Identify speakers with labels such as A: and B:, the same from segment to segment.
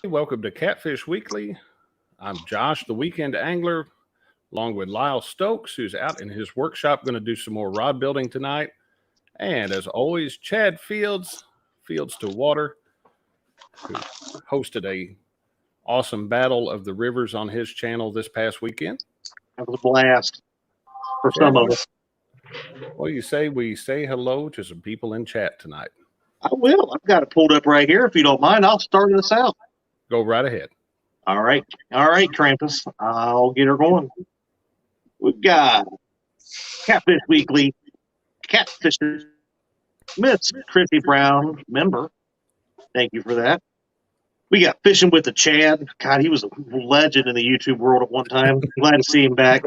A: Welcome to Catfish Weekly. I'm Josh, the weekend angler, along with Lyle Stokes, who's out in his workshop going to do some more rod building tonight. And as always, Chad Fields, Fields to Water, who hosted a awesome battle of the rivers on his channel this past weekend.
B: That was a blast for some of us.
A: Well, you say we say hello to some people in chat tonight.
B: I will. I've got it pulled up right here. If you don't mind, I'll start this out.
A: Go right ahead.
B: All right, Krampus. I'll get her going. We've got Catfish Weekly, Catfish Miss Chrissy Brown, member. Thank you for that. We got Fishing with the Chad. God, he was a legend in the YouTube world at one time. Glad to see him back.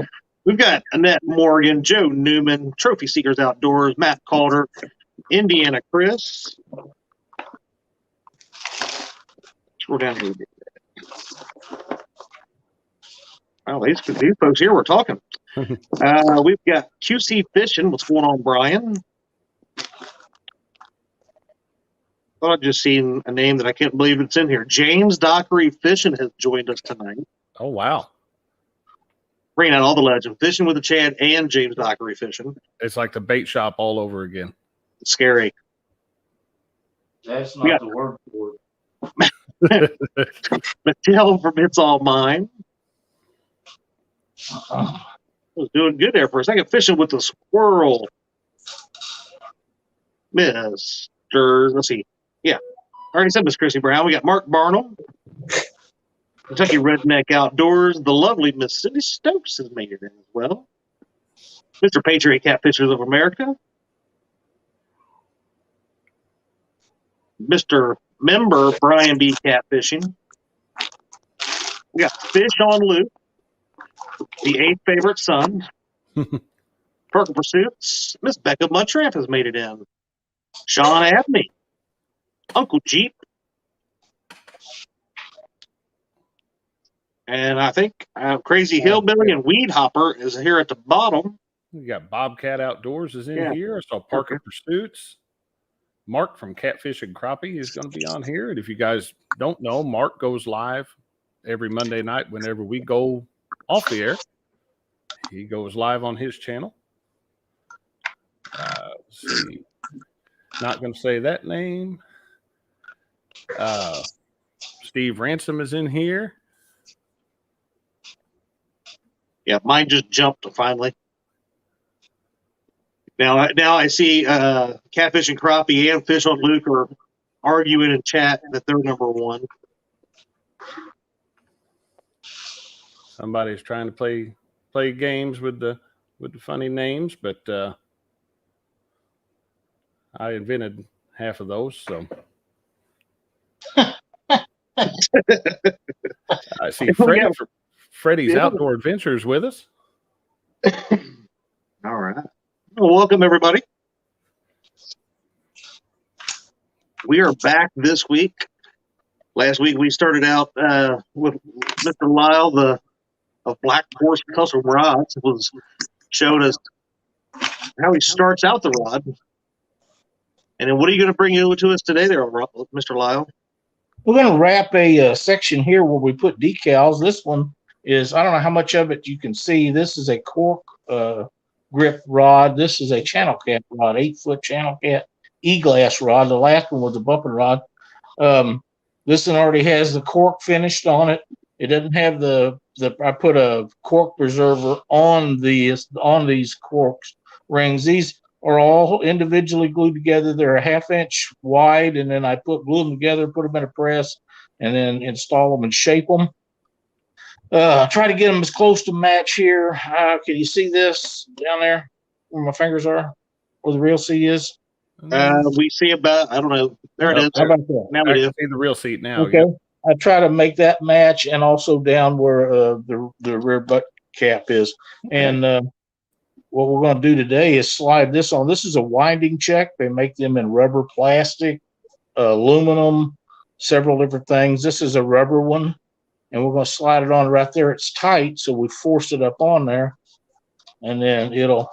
B: We've got Annette Morgan, Joe Newman, Trophy Seekers Outdoors, Matt Calder, Indiana Chris. Scroll down here. Well, these folks here were talking. We've got QC Fishing. What's going on, Brian? Thought I'd just seen a name that I can't believe it's in here. James Dockery Fishing has joined us tonight.
A: Oh, wow.
B: Bringing out all the legends. Fishing with the Chad and James Dockery Fishing.
A: It's like the bait shop all over again.
B: It's scary.
C: That's not the word for
B: it. Mattel from It's All Mine. I was doing good there for a second. Fishing with the Squirrel. Let's see. Yeah. I already said Miss Chrissy Brown. We got Mark Barnum. Kentucky Redneck Outdoors. The lovely Miss Cindy Stokes has made it in as well. Mr. Patriot Catfishers of America. Mr. Member Brian B. Catfishing. We got Fish on Loop. The 8th Favorite Son. Perkin Pursuits. Miss Becca Muntramp has made it in. Sean Abney. Uncle Jeep. And I think Crazy Hillbilly and Weed Hopper is here at the bottom.
A: We got Bobcat Outdoors is in here. I saw Parker Pursuits. Mark from Catfish and Crappie is going to be on here. And if you guys don't know, Mark goes live every Monday night whenever we go off the air. He goes live on his channel. Let's see. Not going to say that name. Steve Ransom is in here.
B: Yeah, mine just jumped finally. Now I see Catfish and Crappie and Fish on Luke are arguing in chat that they're number one.
A: Somebody's trying to play games with the funny names, but I invented half of those, so. I see Freddie's Outdoor Adventures with us.
B: All right. Well, welcome, everybody. We are back this week. Last week, we started out with Mr. Lyle of Blackhorse Custom Rods. Showed us how he starts out the rod. And then what are you going to bring to us today there, Mr. Lyle?
C: We're going to wrap a section here where we put decals. This one is, I don't know how much of it you can see. This is a cork grip rod. This is a channel cat rod, 8-foot channel cat Eglass rod. The last one was a bumping rod. This one already has the cork finished on it. It doesn't have I put a cork preserver on these corks rings. These are all individually glued together. They're a 1/2 inch wide, and then I glue them together, put them in a press, and then install them and shape them. Try to get them as close to match here. Can you see this down there where my fingers are, where the real seat is?
B: We see about, I don't know. There it is.
C: How about that?
A: Now we do. See the real seat now.
C: Okay. Yeah. I try to make that match, and also down where the rear butt cap is. And what we're going to do today is slide this on. This is a winding check. They make them in rubber, plastic, aluminum, several different things. This is a rubber one, and we're going to slide it on right there. It's tight, so we force it up on there, and then it'll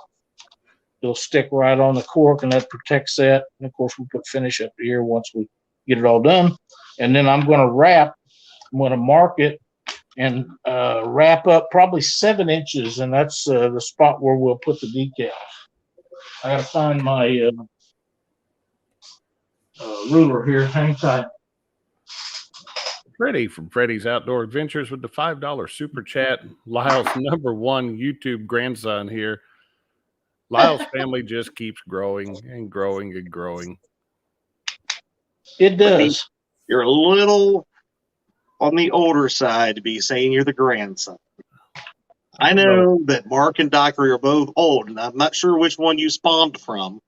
C: stick right on the cork, and that protects that. And, of course, we put finish up here once we get it all done. And then I'm going to wrap I'm going to mark it and wrap up probably 7 inches, and that's the spot where we'll put the decals. I got to find my ruler here. Hang tight.
A: Freddie from Freddie's Outdoor Adventures with the $5 super chat. Lyle's #1 YouTube grandson here. Lyle's family just keeps growing and growing and growing.
C: It does.
B: You're a little on the older side to be saying you're the grandson. I know that Mark and Dockery are both old, and I'm not sure which one you spawned from,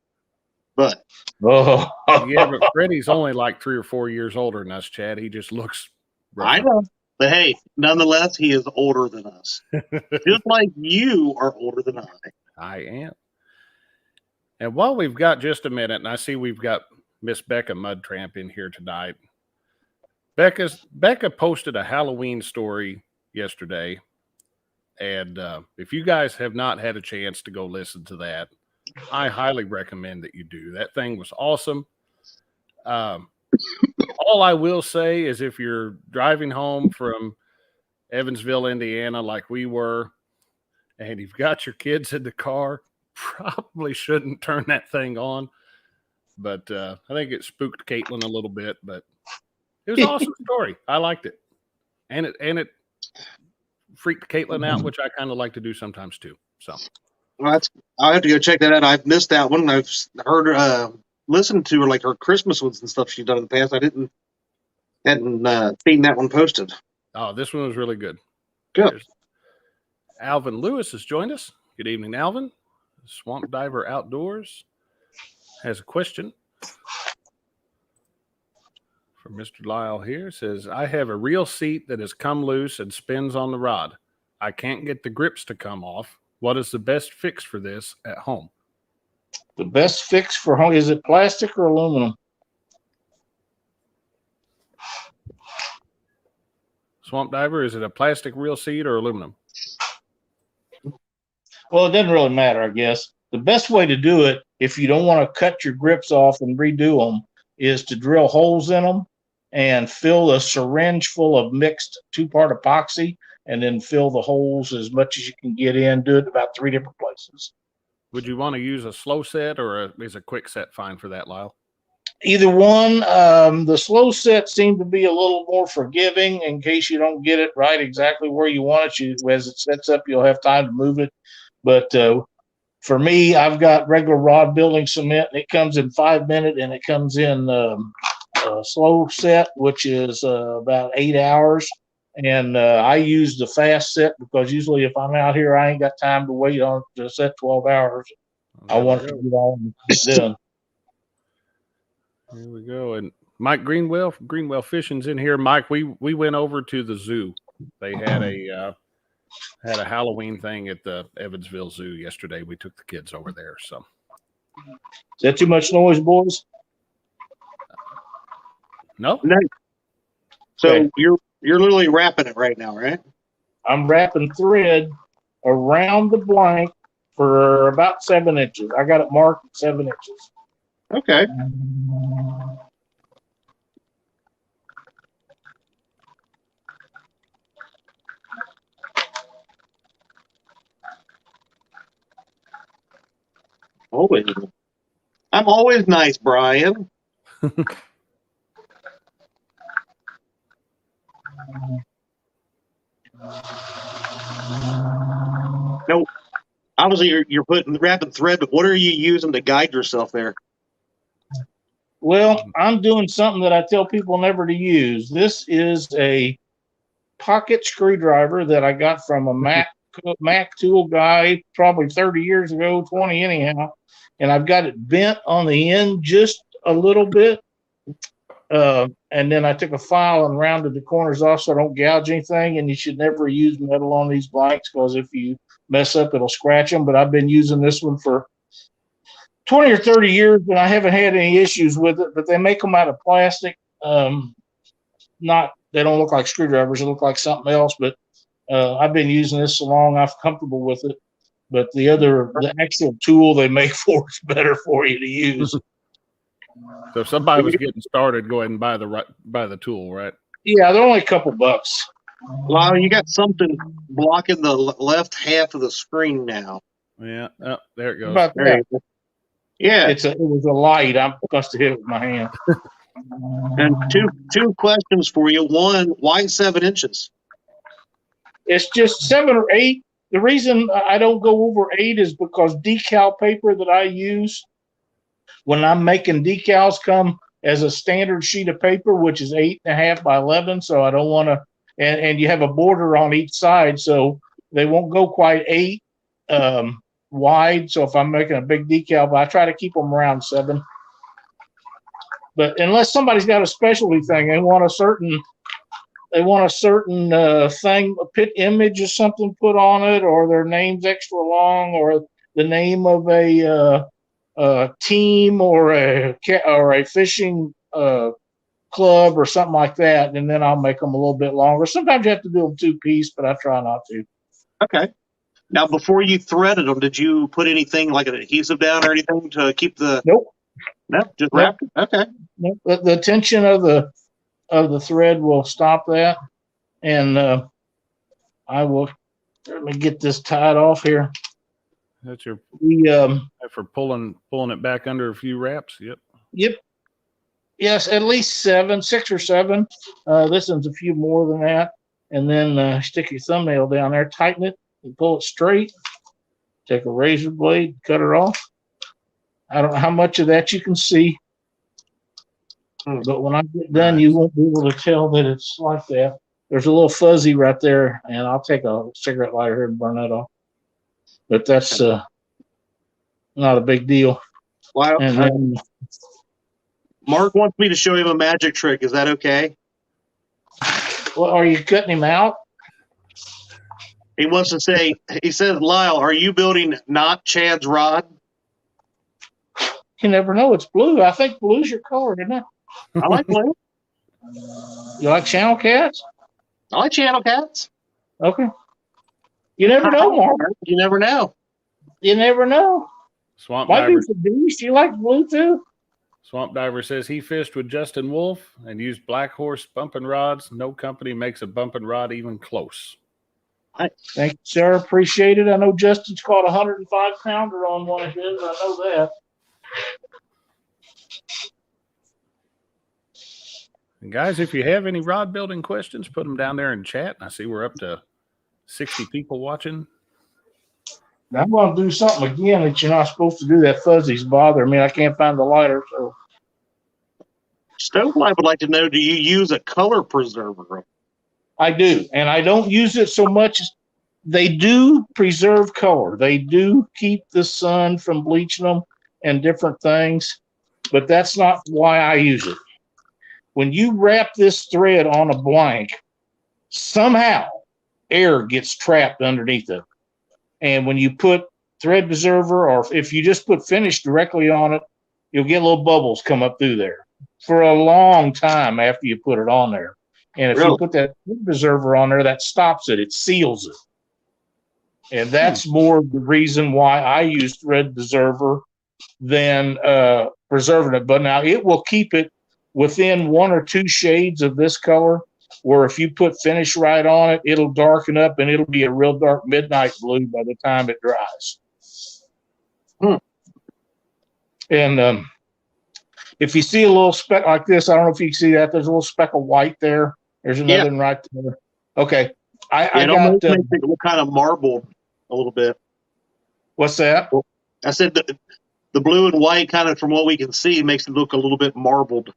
B: but
A: yeah, but Freddie's only like 3 or 4 years older than us, Chad. He just looks rough.
B: I know. But hey, nonetheless, he is older than us. Just like you are older than I.
A: I am. And while we've got just a minute, and I see we've got Miss Becca Mudtramp in here tonight. Becca posted a Halloween story yesterday. And if you guys have not had a chance to go listen to that, I highly recommend that you do. That thing was awesome. All I will say is if you're driving home from Evansville, Indiana, like we were, and you've got your kids in the car, probably shouldn't turn that thing on. But I think it spooked Caitlin a little bit, but it was an awesome story. I liked it. And it freaked Caitlin out, which I kind of like to do sometimes too. So
B: I'll have to go check that out. I've missed that one. I've heard listened to her, like her Christmas ones and stuff she's done in the past. I hadn't seen that one posted.
A: Oh, this one was really good.
B: Good.
A: There's Alvin Lewis has joined us. Good evening, Alvin. Swamp Diver Outdoors has a question for Mr. Lyle here. It says, I have a reel seat that has come loose and spins on the rod. I can't get the grips to come off. What is the best fix for this at home?
C: The best fix for home, is it plastic or aluminum?
A: Swamp Diver, is it a plastic reel seat or aluminum?
C: Well, it doesn't really matter, I guess. The best way to do it, if you don't want to cut your grips off and redo them, is to drill holes in them and fill a syringe full of mixed 2-part epoxy, and then fill the holes as much as you can get in. Do it about 3 different places.
A: Would you want to use a slow set, or is a quick set fine for that, Lyle?
C: Either one. The slow set seemed to be a little more forgiving in case you don't get it right exactly where you want it. As it sets up, you'll have time to move it. But for me, I've got regular rod building cement, and it comes in 5 minutes, and it comes in slow set, which is about 8 hours. And I use the fast set because usually if I'm out here, I ain't got time to wait on to set 12 hours. I want to get on and done.
A: Here we go. And Mike Greenwell from Greenwell Fishing's in here. Mike, we went over to the zoo. They had a Halloween thing at the Evansville Zoo yesterday. We took the kids over there. So,
C: is that too much noise, boys?
A: No.
B: So
C: Okay.
B: You're literally wrapping it right now, right?
C: I'm wrapping thread around the blank for about 7 inches. I got it marked at 7 inches.
B: Okay. I'm always nice, Brian. No, obviously you're wrapping thread, but what are you using to guide yourself there?
C: Well, I'm doing something that I tell people never to use. This is a pocket screwdriver that I got from a Mac tool guy probably 30 years ago, 20 anyhow. And I've got it bent on the end just a little bit. And then I took a file and rounded the corners off so I don't gouge anything. And you should never use metal on these blanks because if you mess up, it'll scratch them. But I've been using this one for 20 or 30 years, and I haven't had any issues with it. But they make them out of plastic. They don't look like screwdrivers. They look like something else. But I've been using this so long, I'm comfortable with it. But the actual tool they make for it's better for you to use.
A: So if somebody was getting started, go ahead and buy the tool, right?
C: Yeah, they're only a couple bucks.
B: Lyle, you got something blocking the left half of the screen now.
A: Yeah. Oh, there it
C: How
A: goes.
C: about
B: There
C: that?
B: you go. Yeah.
C: It was a light. I must have hit it with my hand.
B: And two questions for you. One, why 7 inches?
C: It's just 7 or 8. The reason I don't go over 8 is because decal paper that I use when I'm making decals come as a standard sheet of paper, which is 8.5 by 11. So I don't want to, and you have a border on each side, so they won't go quite 8 wide. So if I'm making a big decal, but I try to keep them around 7. But unless somebody's got a specialty thing, they want a certain thing, a pit image or something put on it, or their name's extra long, or the name of a team or a fishing club or something like that, and then I'll make them a little bit longer. Sometimes you have to do them 2-piece, but I try not to.
B: Okay. Now, before you threaded them, did you put anything like an adhesive down or anything to keep the?
C: Nope.
B: No, just wrapped it. Okay.
C: Nope. The tension of the thread will stop that, and I will. Let me get this tied off here.
A: That's your
C: We
A: for pulling it back under a few wraps. Yep.
C: Yep. Yes, at least 6 or 7. This one's a few more than that. And then stick your thumbnail down there, tighten it, and pull it straight. Take a razor blade, cut it off. I don't know how much of that you can see, but when I get done, you won't be able to tell that it's like that. There's a little fuzzy right there, and I'll take a cigarette lighter here and burn that off. But that's not a big deal.
B: Well,
C: And then,
B: Mark wants me to show him a magic trick. Is that okay?
C: well, are you cutting him out?
B: He wants to say, he says, Lyle, are you building not Chad's rod?
C: You never know. It's blue. I think blue's your color, isn't it?
B: I like blue.
C: You like channel cats?
B: I like channel cats.
C: Okay. You never know, Mark.
B: You never know.
C: You never know.
A: Swamp
C: Might
A: Diver.
C: be for beast. You like blue too?
A: Swamp Diver says he fished with Justin Wolf and used Blackhorse bumping rods. No company makes a bumping rod even close.
C: Thank you, sir. Appreciate it. I know Justin's caught a 105-pounder on one of his. I know that.
A: And guys, if you have any rod building questions, put them down there in chat. I see we're up to 60 people watching.
C: I'm going to do something again that you're not supposed to do. That fuzzy's bothering me. I can't find the lighter. So
B: Stovelight would like to know, do you use a color preserver?
C: I do, and I don't use it so much. They do preserve color. They do keep the sun from bleaching them and different things, but that's not why I use it. When you wrap this thread on a blank, somehow air gets trapped underneath it. And when you put thread preserver, or if you just put finish directly on it, you'll get little bubbles come up through there for a long time after you put it on there. And if you put that thread preserver on there, that stops it. It seals it. And that's more the reason why I use thread preserver than preserving it. But now it will keep it within 1 or 2 shades of this color, where if you put finish right on it, it'll darken up and it'll be a real dark midnight blue by the time it dries. And if you see a little speck like this, I don't know if you can see that. There's a little speck of white there. There's another one right there. Okay. I got
B: makes it look kind of marbled a little bit.
C: What's that?
B: I said the blue and white, kind of from what we can see, makes it look a little bit marbled.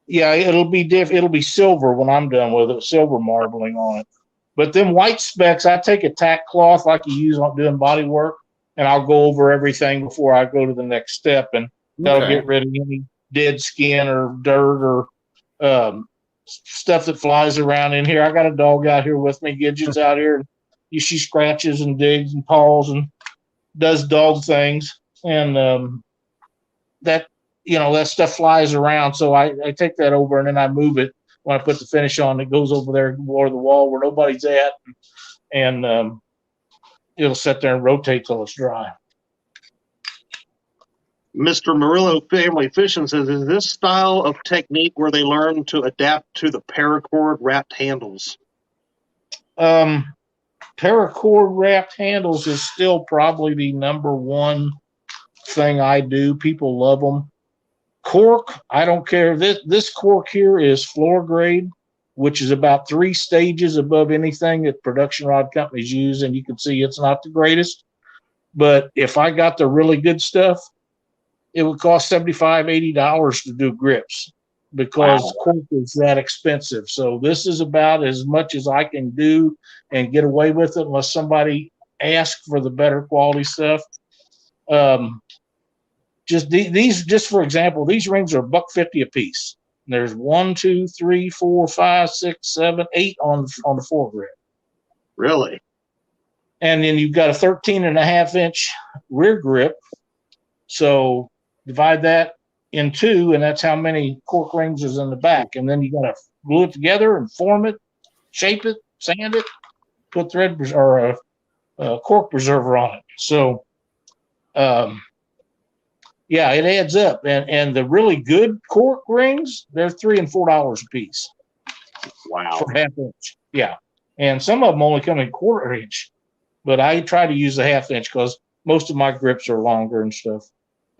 C: Yeah, it'll be it'll be silver when I'm done with it, silver marbling on it. But them white specks, I take a tack cloth like you use on doing body work, and I'll go over everything before I go to the next step, and that'll get rid of any dead skin or dirt or stuff that flies around in here. I got a dog out here with me. Gidget's out here. She scratches and digs and paws and does dog things, and that stuff flies around. So I take that over and then I move it when I put the finish on. It goes over there or the wall where nobody's at, and it'll sit there and rotate till it's dry.
B: Mr. Murillo Family Fishing says, is this style of technique where they learn to adapt to the paracord wrapped handles?
C: Paracord wrapped handles is still probably the number one thing I do. People love them. Cork, I don't care. This cork here is floor grade, which is about 3 stages above anything that production rod companies use, and you can see it's not the greatest. But if I got the really good stuff, it would cost $75, $80 to do grips because cork is that expensive. So this is about as much as I can do and get away with it unless somebody asks for the better quality stuff. Just for example, these rings are $1.50 a piece. There's 1, 2, 3, 4, 5, 6, 7, 8 on the foregrip.
B: Really?
C: And then you've got a 13.5-inch rear grip. So divide that in 2, and that's how many cork rings is in the back. And then you got to glue it together and form it, shape it, sand it, put thread or a cork preserver on it. So, yeah, it adds up. And the really good cork rings, they're $3 and $4 a piece.
B: Wow.
C: For 1/2 inch. Yeah. And some of them only come in 1/4 inch. But I try to use a 1/2 inch because most of my grips are longer and stuff.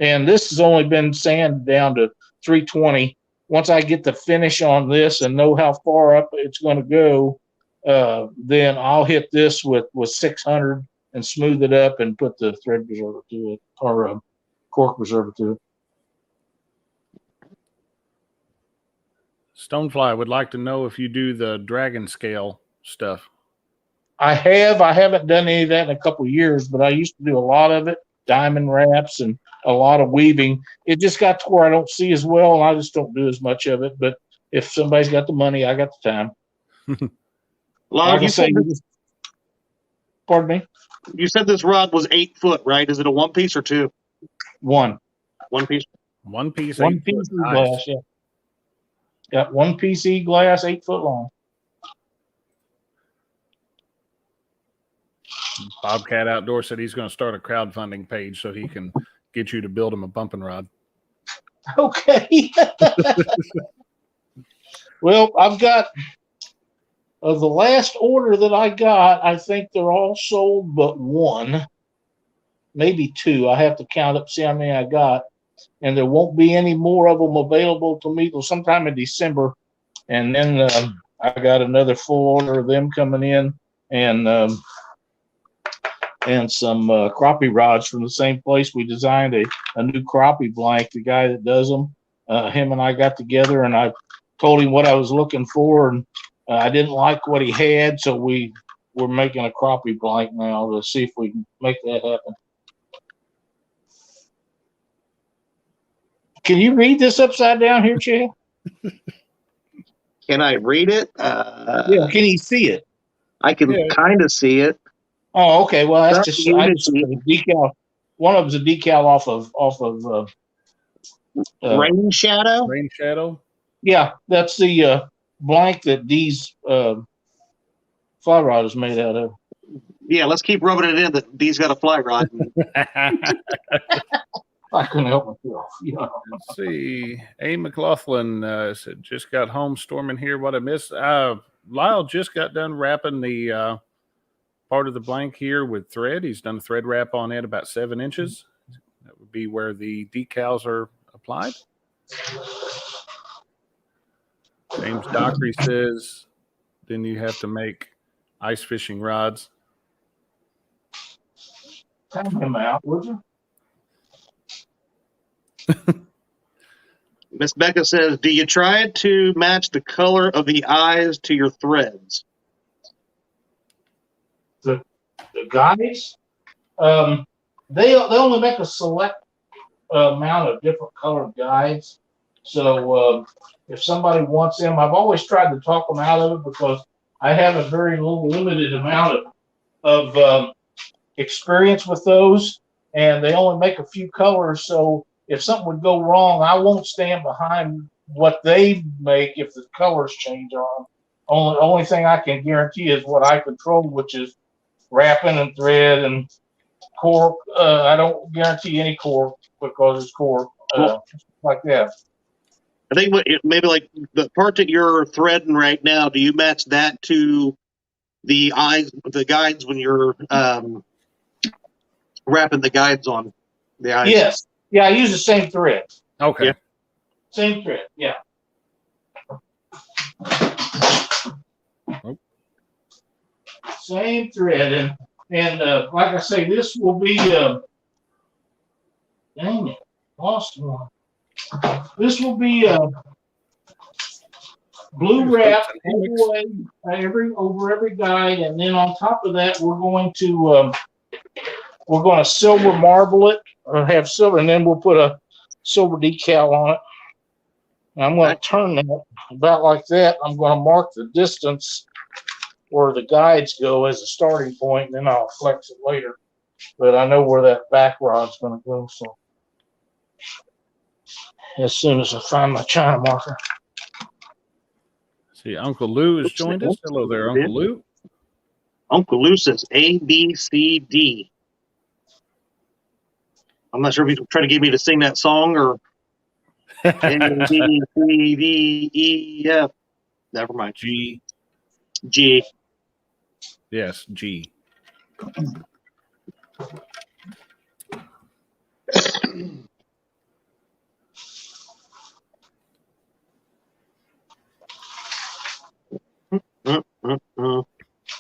C: And this has only been sanded down to 320. Once I get the finish on this and know how far up it's going to go, then I'll hit this with 600 and smooth it up and put the thread preserver to it, or cork preserver to it.
A: Stonefly would like to know if you do the dragon scale stuff.
C: I haven't done any of that in a couple of years, but I used to do a lot of it, diamond wraps and a lot of weaving. It just got to where I don't see as well, and I just don't do as much of it. But if somebody's got the money, I got the time.
B: Lyle,
C: Pardon me?
B: You said this rod was 8 foot, right? Is it a 1 piece or 2?
C: One.
B: 1 piece?
A: 1 piece.
C: 1 piece Eglass, yeah. Got 1 piece Eglass, 8 foot long.
A: Bobcat Outdoor said he's going to start a crowdfunding page so he can get you to build him a bumping rod.
C: Okay. Well, I've got the last order that I got, I think they're all sold but 1, maybe 2. I have to count up, see how many I got. And there won't be any more of them available to me till sometime in December. And then I got another full order of them coming in, and some crappie rods from the same place. We designed a new crappie blank. The guy that does them, him and I got together, and I told him what I was looking for, and I didn't like what he had, so we're making a crappie blank now to see if we can make that happen. Can you read this upside down here, Chad?
B: Can I read it?
C: Yeah. Can you see it?
B: I can kind of see it.
C: Oh, okay. Well, that's just
B: Unity.
C: I just put a decal. One of them's a decal off of
B: Rain Shadow.
A: Rain Shadow.
C: Yeah, that's the blank that D's fly rod is made out of.
B: Yeah, let's keep rubbing it in that D's got a fly rod.
C: I couldn't help myself. Yeah.
A: Let's see. A. McLaughlin said, just got home storming here. What I missed. Lyle just got done wrapping the part of the blank here with thread. He's done a thread wrap on it about 7 inches. That would be where the decals are applied. James Dockery says, then you have to make ice fishing rods.
C: Time him out, would you?
B: Miss Becca says, do you try to match the color of the eyes to your threads?
C: The guys, they only make a select amount of different colored guides. So if somebody wants them, I've always tried to talk them out of it because I have a very limited amount of experience with those, and they only make a few colors. So if something would go wrong, I won't stand behind what they make if the colors change on them. Only thing I can guarantee is what I control, which is wrapping and thread and cork. I don't guarantee any cork. because it's cork, like that.
B: I think maybe like the part that you're threading right now, do you match that to the guides when you're wrapping the guides on the eyes?
C: Yes. Yeah, I use the same thread.
A: Okay.
B: Yeah.
C: Same thread, yeah.
A: Oh.
C: Same thread, and like I say, this will be dang it, lost one. This will be blue wrap over every guide, and then on top of that, we're going to silver marble it, or have silver, and then we'll put a silver decal on it. And I'm going to turn that about like that. I'm going to mark the distance where the guides go as a starting point, and then I'll flex it later. But I know where that back rod's going to go, so as soon as I find my China marker.
A: See, Uncle Lou has joined us. Hello there, Uncle Lou.
B: Uncle Lou says A, B, C, D. I'm not sure if he's trying to get me to sing that song or A, B, C, D, E, F. Never mind.
A: G.
B: G.
A: Yes, G.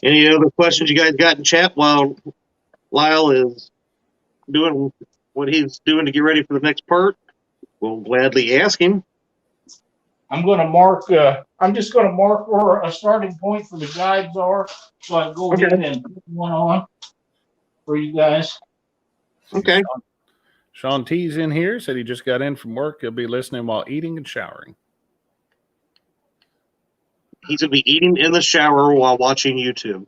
B: Any other questions you guys got in chat while Lyle is doing what he's doing to get ready for the next part? We'll gladly ask him.
C: I'm going to mark, I'm just going to mark where a starting point for the guides are, so I can go ahead and put one on for you guys.
B: Okay.
A: Sean T's in here, said he just got in from work. He'll be listening while eating and showering.
B: He's going to be eating in the shower while watching YouTube.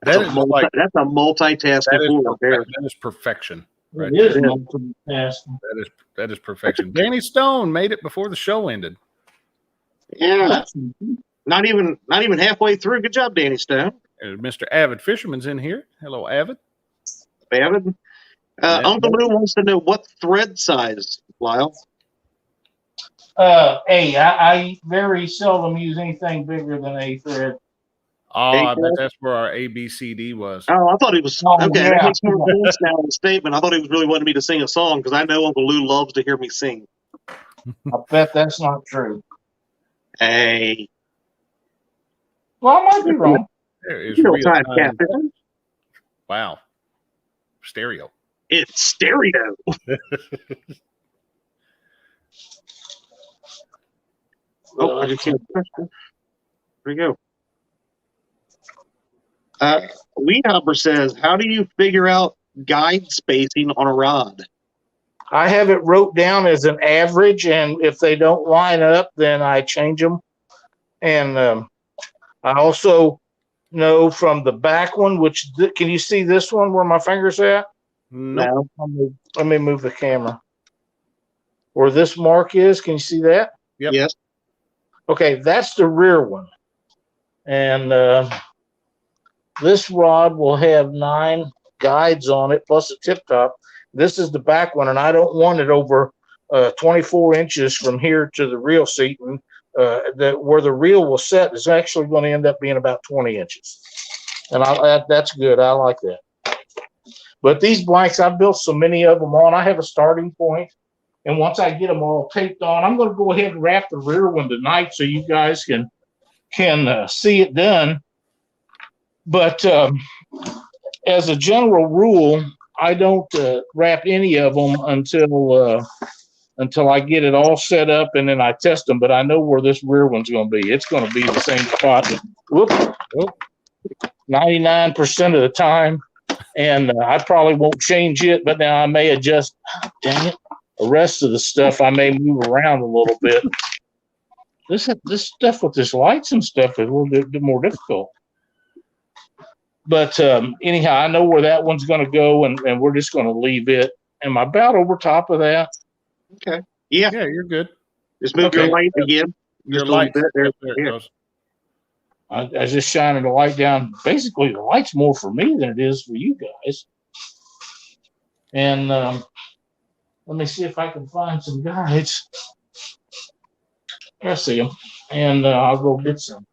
B: That's a multitasking fool there.
A: That is perfection.
C: Right? It is multitasking.
A: That is perfection. Danny Stone made it before the show ended.
B: Yeah. Not even halfway through. Good job, Danny Stone.
A: Mr. Avid Fisherman's in here. Hello, Avid.
B: Avid. Uncle Lou wants to know what thread size, Lyle.
C: A. I very seldom use anything bigger than A thread.
A: Oh, I bet that's where our ABCD was.
B: Oh, I thought he was. Okay, that makes more sense now in the statement. I thought he was really wanting me to sing a song because I know Uncle Lou loves to hear me sing.
C: I bet that's not true.
B: Hey.
C: Well, I might be wrong.
A: There is real time Catfish. Wow. Stereo.
B: It's stereo. Oh, I just can't. There we go. Weedhopper says, how do you figure out guide spacing on a rod?
C: I have it wrote down as an average, and if they don't line up, then I change them. And I also know from the back one, can you see this one where my finger's at?
A: No.
C: Let me move the camera. Where this mark is, can you see that?
A: Yep.
B: Yes.
C: Okay, that's the rear one. And this rod will have 9 guides on it plus a tip top. This is the back one, and I don't want it over 24 inches from here to the reel seat. And where the reel will set is actually going to end up being about 20 inches. And that's good. I like that. But these blanks, I've built so many of them on. I have a starting point. And once I get them all taped on, I'm going to go ahead and wrap the rear one tonight so you guys can see it done. But as a general rule, I don't wrap any of them until I get it all set up and then I test them. But I know where this rear one's going to be. It's going to be the same spot. 99% of the time. And I probably won't change it, but now I may adjust. Dang it. The rest of the stuff I may move around a little bit. This stuff with this lights and stuff is a little bit more difficult. But anyhow, I know where that one's going to go, and we're just going to leave it. Am I about over top of that?
B: Okay. Yeah.
A: Yeah, you're good.
B: Just move your light again.
A: Your light. There it
B: goes.
C: I was just shining the light down. Basically, the light's more for me than it is for you guys. And Let me see if I can find some guides. I see them, and I'll go get some.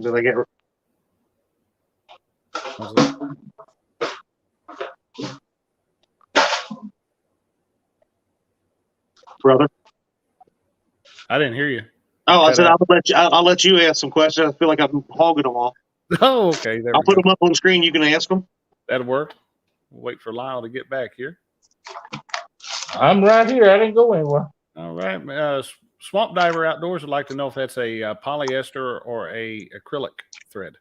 B: Did I get? Brother?
A: I didn't hear you.
B: Oh, I said I'll let you ask some questions. I feel like I'm hogging them all.
A: Oh, okay. There
B: I'll
A: we
B: put
A: go.
B: them up on the screen. You can ask them.
A: That'll work. We'll wait for Lyle to get back here.
C: I'm right here. I didn't go anywhere.
A: All right. Swamp Diver Outdoors would like to know if that's a polyester or a acrylic thread.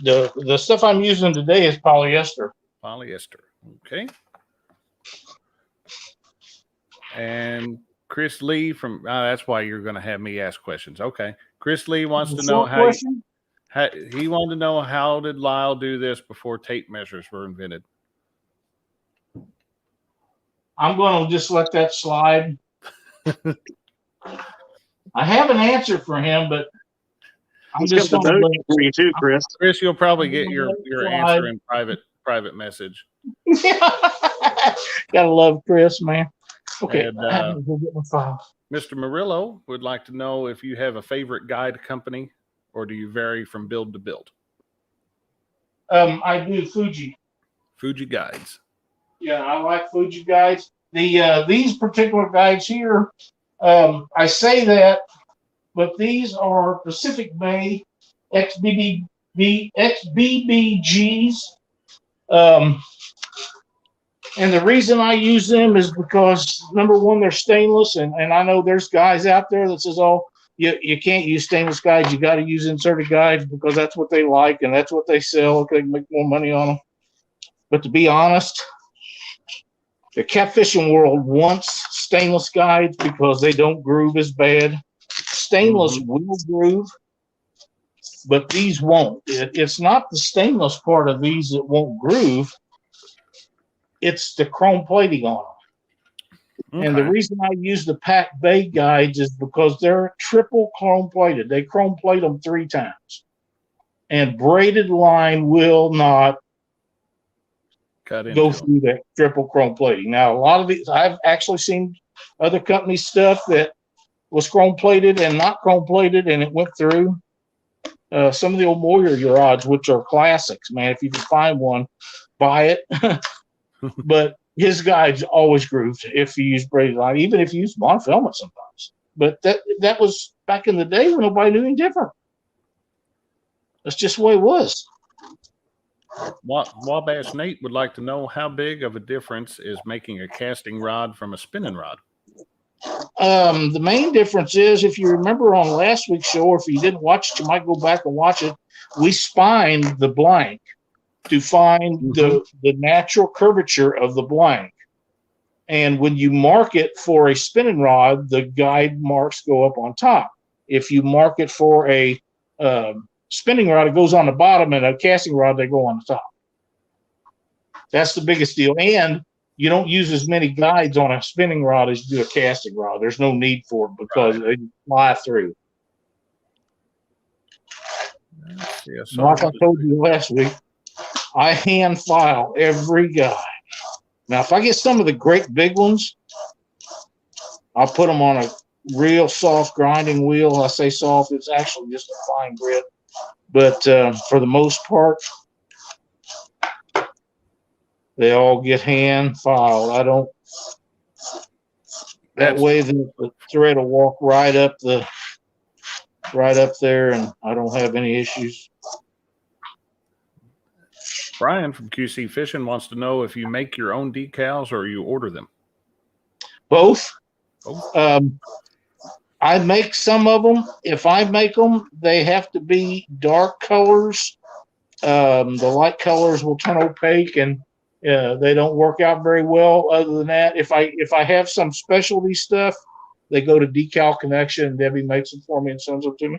C: The stuff I'm using today is polyester.
A: Polyester. Okay. And Chris Lee from that's why you're going to have me ask questions. Okay. Chris Lee wants to know how he wanted to know how did Lyle do this before tape measures were invented.
C: I'm going to just let that slide. I have an answer for him, but I'm just going to
B: for you too, Chris.
A: Chris, you'll probably get your answer in private message.
C: Gotta love Chris, man. Okay.
A: And, Mr. Murillo would like to know if you have a favorite guide company, or do you vary from build to build?
C: I do Fuji.
A: Fuji guides.
C: Yeah, I like Fuji guides. These particular guides here, I say that, but these are Pacific Bay XBBGs. And the reason I use them is because, number one, they're stainless, and I know there's guys out there that says, oh, you can't use stainless guides, you got to use inserted guides because that's what they like and that's what they sell. They can make more money on them. But to be honest, the catfishing world wants stainless guides because they don't groove as bad. Stainless will groove, but these won't. It's not the stainless part of these that won't groove. It's the chrome plating on them. Okay. And the reason I use the Pac Bay guides is because they're triple chrome plated. They chrome plate them 3 times. And braided line will not go through that triple chrome plating. Now, a lot of these, I've actually seen other companies' stuff that was chrome plated and not chrome plated, and it went through. Some of the old Moyer rods, which are classics, man. If you can find one, buy it. But his guides always grooved if you use braided line, even if you use monofilament sometimes. But that was back in the day when nobody knew any different. That's just the way it was.
A: Wabash Nate would like to know how big of a difference is making a casting rod from a spinning rod.
C: The main difference is, if you remember on last week's show, or if you didn't watch it, you might go back and watch it. We spined the blank to find the natural curvature of the blank. And when you mark it for a spinning rod, the guide marks go up on top. If you mark it for a spinning rod, it goes on the bottom, and a casting rod, they go on the top. That's the biggest deal. And you don't use as many guides on a spinning rod as you do a casting rod. There's no need for it because they fly through.
A: Yes,
C: like I told you last week, I hand file every guide. Now, if I get some of the great big ones, I'll put them on a real soft grinding wheel. I say soft, it's actually just a fine grit. But for the most part, they all get hand filed. I don't. That way, the thread will walk right up there, and I don't have any issues.
A: Brian from QC Fishing wants to know if you make your own decals or you order them.
C: Both. I make some of them. If I make them, they have to be dark colors. The light colors will turn opaque, and they don't work out very well. Other than that, if I have some specialty stuff, they go to Decal Connection, and Debbie makes them for me and sends them to me.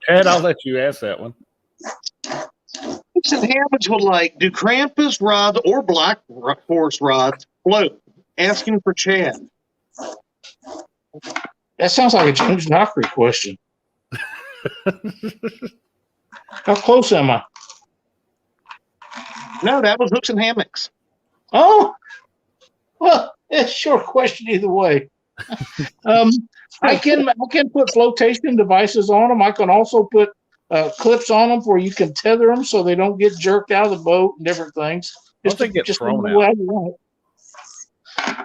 A: Ted, I'll let you ask that one.
B: Said Hammonds would like, do Krampus rods or Blackhorse rods float? Asking for Chad.
C: That sounds like a James Dockery question. How close am I?
B: No, that was hooks and hammocks.
C: Oh, well, it's a short question either way. I can put flotation devices on them. I can also put clips on them where you can tether them so they don't get jerked out of the boat and different things.
A: Just to get thrown out.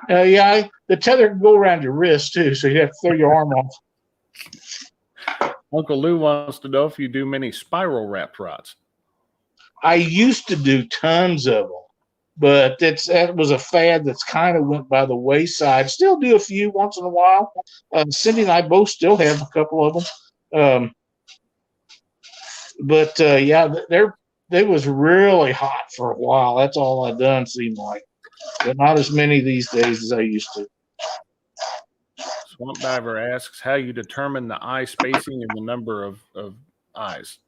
C: Yeah, the tether can go around your wrist too, so you have to throw your arm off.
A: Uncle Lou wants to know if you do many spiral wrapped rods.
C: I used to do tons of them, but that was a fad that's kind of went by the wayside. Still do a few once in a while. Cindy and I both still have a couple of them. Yeah, they was really hot for a while. That's all I done seemed like, but not as many these days as I used to.
A: Swamp Diver asks how you determine the eye spacing and the number of eyes.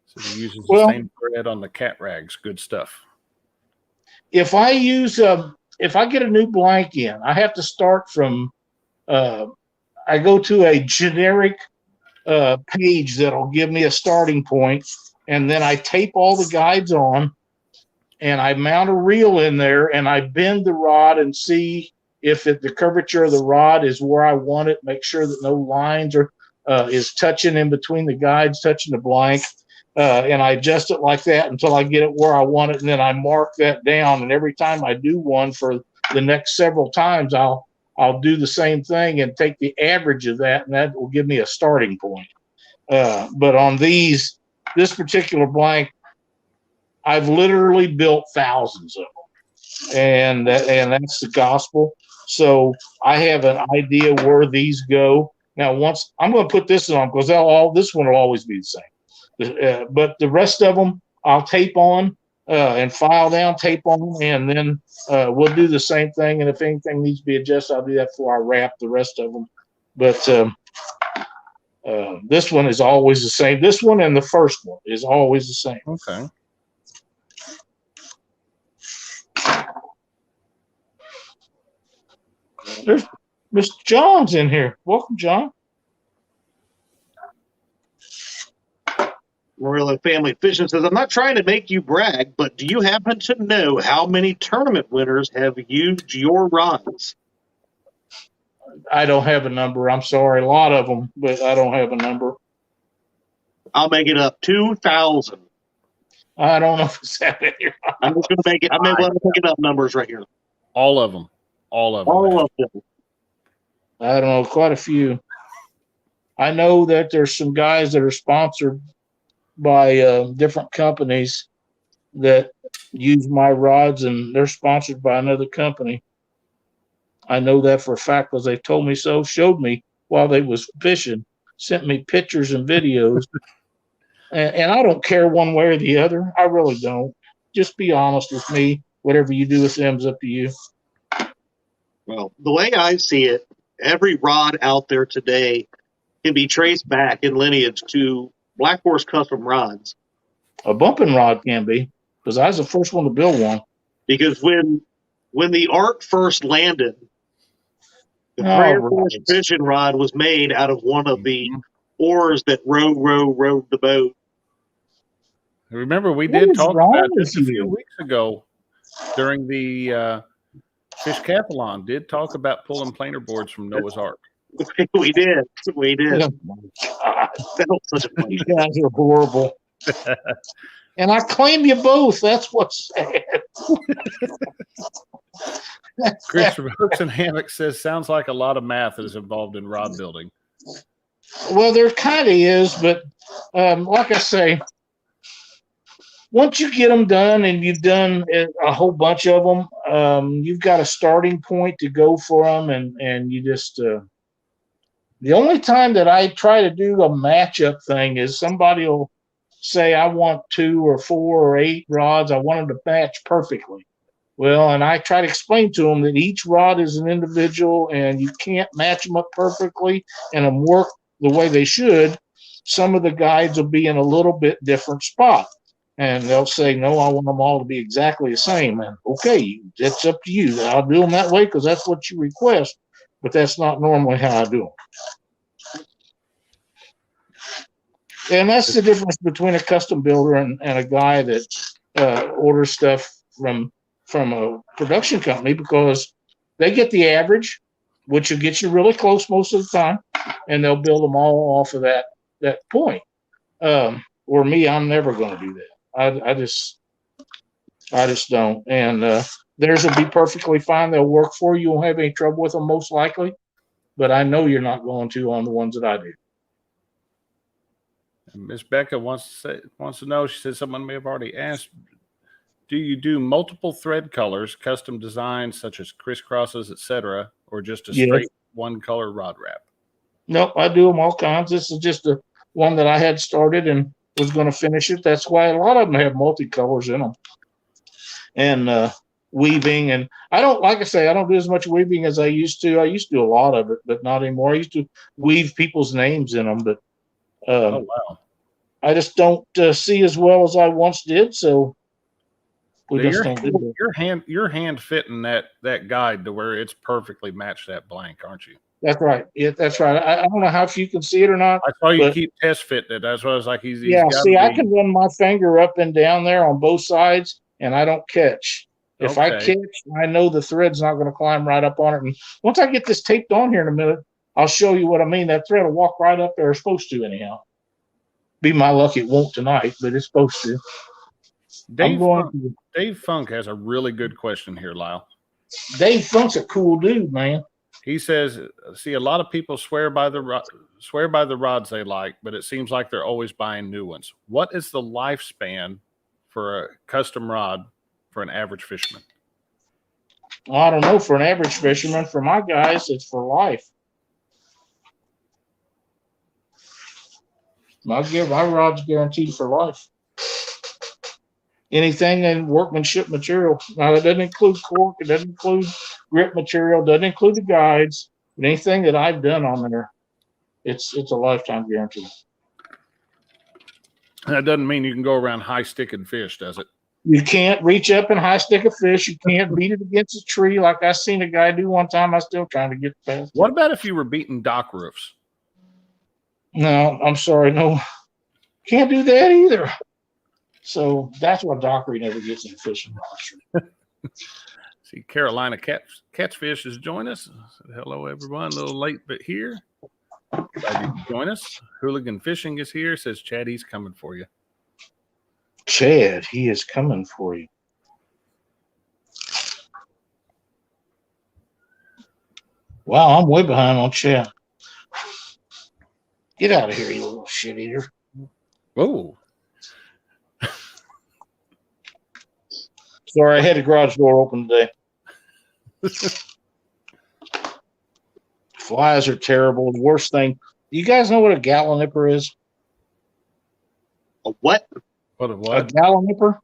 A: So he uses the same thread on the cat rags. Good stuff.
C: If I use if I get a new blank in, I have to start from I go to a generic page that'll give me a starting point, and then I tape all the guides on, and I mount a reel in there, and I bend the rod and see if the curvature of the rod is where I want it. Make sure that no lines are is touching in between the guides, touching the blank. And I adjust it like that until I get it where I want it, and then I mark that down. And every time I do one for the next several times, I'll do the same thing and take the average of that, and that will give me a starting point. But on this particular blank, I've literally built thousands of them, and that's the gospel. So I have an idea where these go. Now, once I'm going to put this on, because this one will always be the same. But the rest of them I'll tape on and file down, tape on, and then we'll do the same thing. And if anything needs to be adjusted, I'll do that before I wrap the rest of them. But this one is always the same. This one and the first one is always the same.
A: Okay.
C: There's Mr. John's in here. Welcome, John.
B: Morello Family Fishing says, I'm not trying to make you brag, but do you happen to know how many tournament winners have used your rods?
C: I don't have a number. I'm sorry. A lot of them, but I don't have a number.
B: I'll make it up. 2,000.
C: I don't know if it's that many.
B: I'm just going to make it. I may want to pick it up numbers right here.
A: All of them. All of them.
B: All of them.
C: I don't know. Quite a few. I know that there's some guys that are sponsored by different companies that use my rods, and they're sponsored by another company. I know that for a fact because they told me so, showed me while they was fishing, sent me pictures and videos. and I don't care one way or the other. I really don't. Just be honest with me. Whatever you do with them is up to you.
B: Well, the way I see it, every rod out there today can be traced back in lineage to Blackhorse Custom Rods.
C: A bumping rod can be, because I was the first one to build one.
B: Because when the Ark first landed, the Blackhorse fishing rod was made out of one of the oars that rowed the boat.
A: Remember, we did talk about this a few weeks ago during the Fishcathlon. Did talk about pulling planer boards from Noah's Ark.
B: We did. Oh my God.
C: That was such a funny. You guys are horrible. And I claim you both. That's what's sad.
A: Chris from Hooks and Hammocks says, sounds like a lot of math is involved in rod building.
C: Well, there kind of is, but like I say, once you get them done and you've done a whole bunch of them, you've got a starting point to go for them, and you just the only time that I try to do a matchup thing is somebody will say, I want 2 or 4 or 8 rods. I want them to match perfectly. Well, and I try to explain to them that each rod is an individual and you can't match them up perfectly and them work the way they should. Some of the guides will be in a little bit different spot. And they'll say, no, I want them all to be exactly the same. And okay, it's up to you. I'll do them that way because that's what you request. But that's not normally how I do them. And that's the difference between a custom builder and a guy that orders stuff from a production company, because they get the average, which will get you really close most of the time, and they'll build them all off of that point. Or me, I'm never going to do that. I just don't. And theirs will be perfectly fine. They'll work for you. You won't have any trouble with them, most likely. But I know you're not going to on the ones that I do.
A: Miss Becca wants to know. She says someone may have already asked. Do you do multiple thread colors, custom designs such as crisscrosses, etc., or just a straight one color rod wrap?
C: Nope, I do them all kinds. This is just the one that I had started and was going to finish it. That's why a lot of them have multicolors in them. And weaving, and I don't, like I say, I don't do as much weaving as I used to. I used to do a lot of it, but not anymore. I used to weave people's names in them, but
A: oh wow,
C: I just don't see as well as I once did. So we just don't do it.
A: You're hand fitting that guide to where it's perfectly matched that blank, aren't you?
C: That's right. Yeah, that's right. I don't know how if you can see it or not.
A: I saw you keep test fitting it. That's what I was like.
C: Yeah, see, I can run my finger up and down there on both sides, and I don't catch. If I catch, I know the thread's not going to climb right up on it. And once I get this taped on here in a minute, I'll show you what I mean. That thread will walk right up there. It's supposed to, anyhow. Be my luck it won't tonight, but it's supposed to.
A: Dave Funk has a really good question here, Lyle.
C: Dave Funk's a cool dude, man.
A: He says, "See, a lot of people swear by the rods they like, but it seems like they're always buying new ones. What is the lifespan for a custom rod for an average fisherman?"
C: Well, I don't know. For an average fisherman, for my guys, it's for life. My rod's guaranteed for life. Anything in workmanship material. Now, that doesn't include cork. It doesn't include grip material. Doesn't include the guides. But anything that I've done on there, it's a lifetime guarantee.
A: That doesn't mean you can go around high sticking fish, does it?
C: You can't reach up and high stick a fish. You can't beat it against a tree like I seen a guy do one time. I'm still trying to get past.
A: What about if you were beating dock roofs?
C: No, I'm sorry. No, can't do that either. So that's why dockery never gets in fishing.
A: See, Carolina Catfish has joined us. Hello, everyone. A little late, but here. Glad you could join us. Hooligan Fishing is here. Says Chad, he's coming for you.
C: Chad, he is coming for you. Wow, I'm way behind on Chad. Get out of here, you little shit eater.
A: Whoa.
C: Sorry, I had the garage door open today. Flies are terrible. The worst thing. You guys know what a gallonipper is?
B: A what?
A: What?
C: A gallonipper?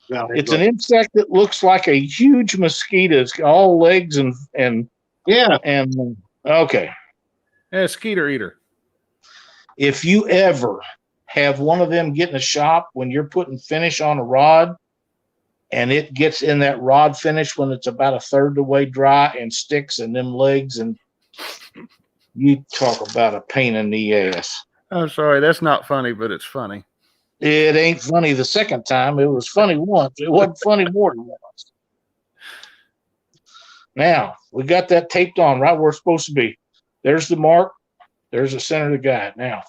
C: It's an insect that looks like a huge mosquito. It's got all legs and okay.
A: Yeah, skeeter eater.
C: If you ever have one of them get in the shop when you're putting finish on a rod, and it gets in that rod finish when it's about a third the way dry and sticks in them legs, and you talk about a pain in the ass.
A: I'm sorry, that's not funny, but it's funny.
C: It ain't funny the second time. It was funny once. It wasn't funny more than once. Now, we got that taped on right where it's supposed to be. There's the mark. There's the center of the guide. Now,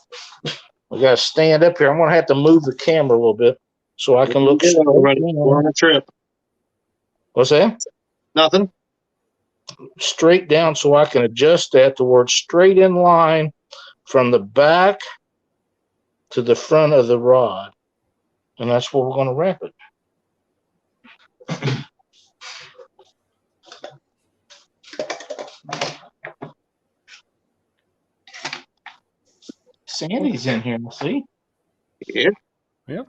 C: we got to stand up here. I'm going to have to move the camera a little bit so I can look.
B: We're on a trip.
C: What's that?
B: Nothing.
C: Straight down so I can adjust that to where it's straight in line from the back to the front of the rod. And that's where we're going to wrap it. Sandy's in here, see?
B: Yeah.
A: Yep.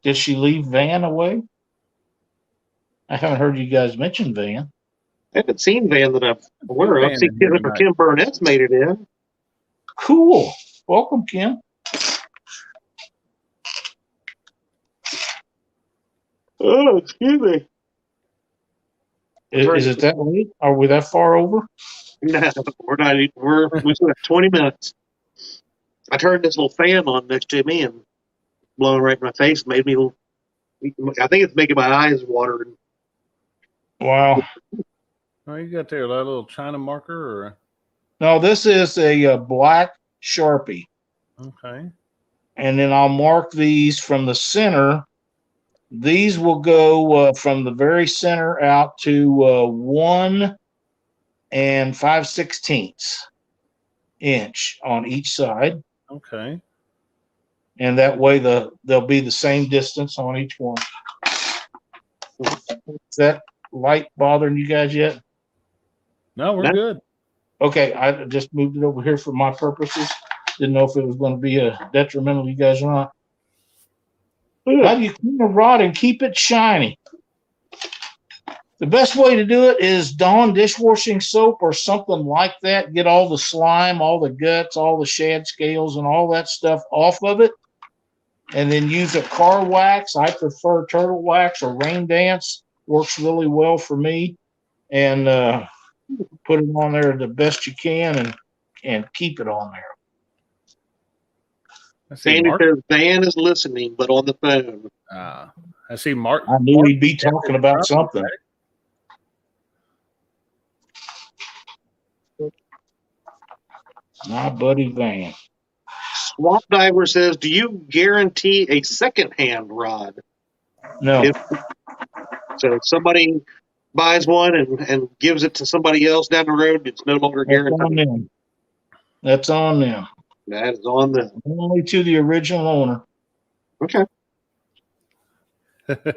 C: Did she leave Van away? I haven't heard you guys mention Van.
B: I haven't seen Van that I'm aware of. See, Kim Burnett's made it in.
C: Cool. Welcome, Kim.
B: Oh, excuse me.
C: Is it that late? Are we that far over?
B: No, we're not. We still have 20 minutes. I turned this little fan on next to me and blowing right in my face. Made me. I think it's making my eyes water.
C: Wow.
A: Oh, you got there that little China marker, or
C: No, this is a black Sharpie.
A: okay,
C: And then I'll mark these from the center. These will go from the very center out to 1 5/16 inch on each side.
A: okay.
C: And that way they'll be the same distance on each one. Is that light bothering you guys yet?
A: No, we're good.
C: Okay, I just moved it over here for my purposes. Didn't know if it was going to be detrimental to you guys or not. How do you clean a rod and keep it shiny? The best way to do it is Dawn dishwashing soap or something like that. Get all the slime, all the guts, all the shad scales, and all that stuff off of it. And then use a car wax. I prefer turtle wax or rain dance. Works really well for me. And put it on there the best you can and keep it on there.
A: I see
B: Sandy
A: Mark.
B: says Van is listening, but on the phone.
A: I see Mark.
C: I knew he'd be talking about something. My buddy Van.
B: Swamp Diver says, do you guarantee a second-hand rod?
C: No.
B: So if somebody buys one and gives it to somebody else down the road, it's no longer guaranteed.
C: That's on them.
B: That is on them.
C: Only to the original owner.
B: Okay.
A: Let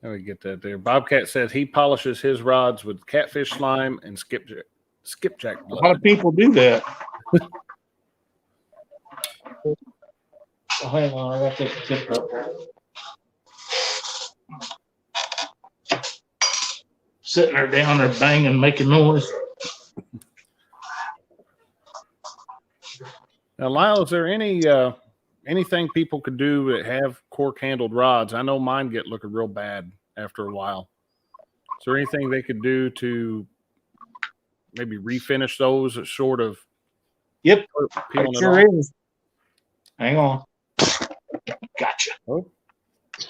A: me get that there. Bobcat says he polishes his rods with catfish slime and skipjack blood.
C: A lot of people do that. Oh, hang on, I got to take the tip up. Sitting there down there banging, making noise.
A: Now, Lyle, is there any anything people could do that have cork handled rods? I know mine get looking real bad after a while. Is there anything they could do to maybe refinish those short of
C: Yep,
A: peeling
C: it
A: it
C: sure
A: off?
C: is. Hang on. Gotcha.
A: Oh.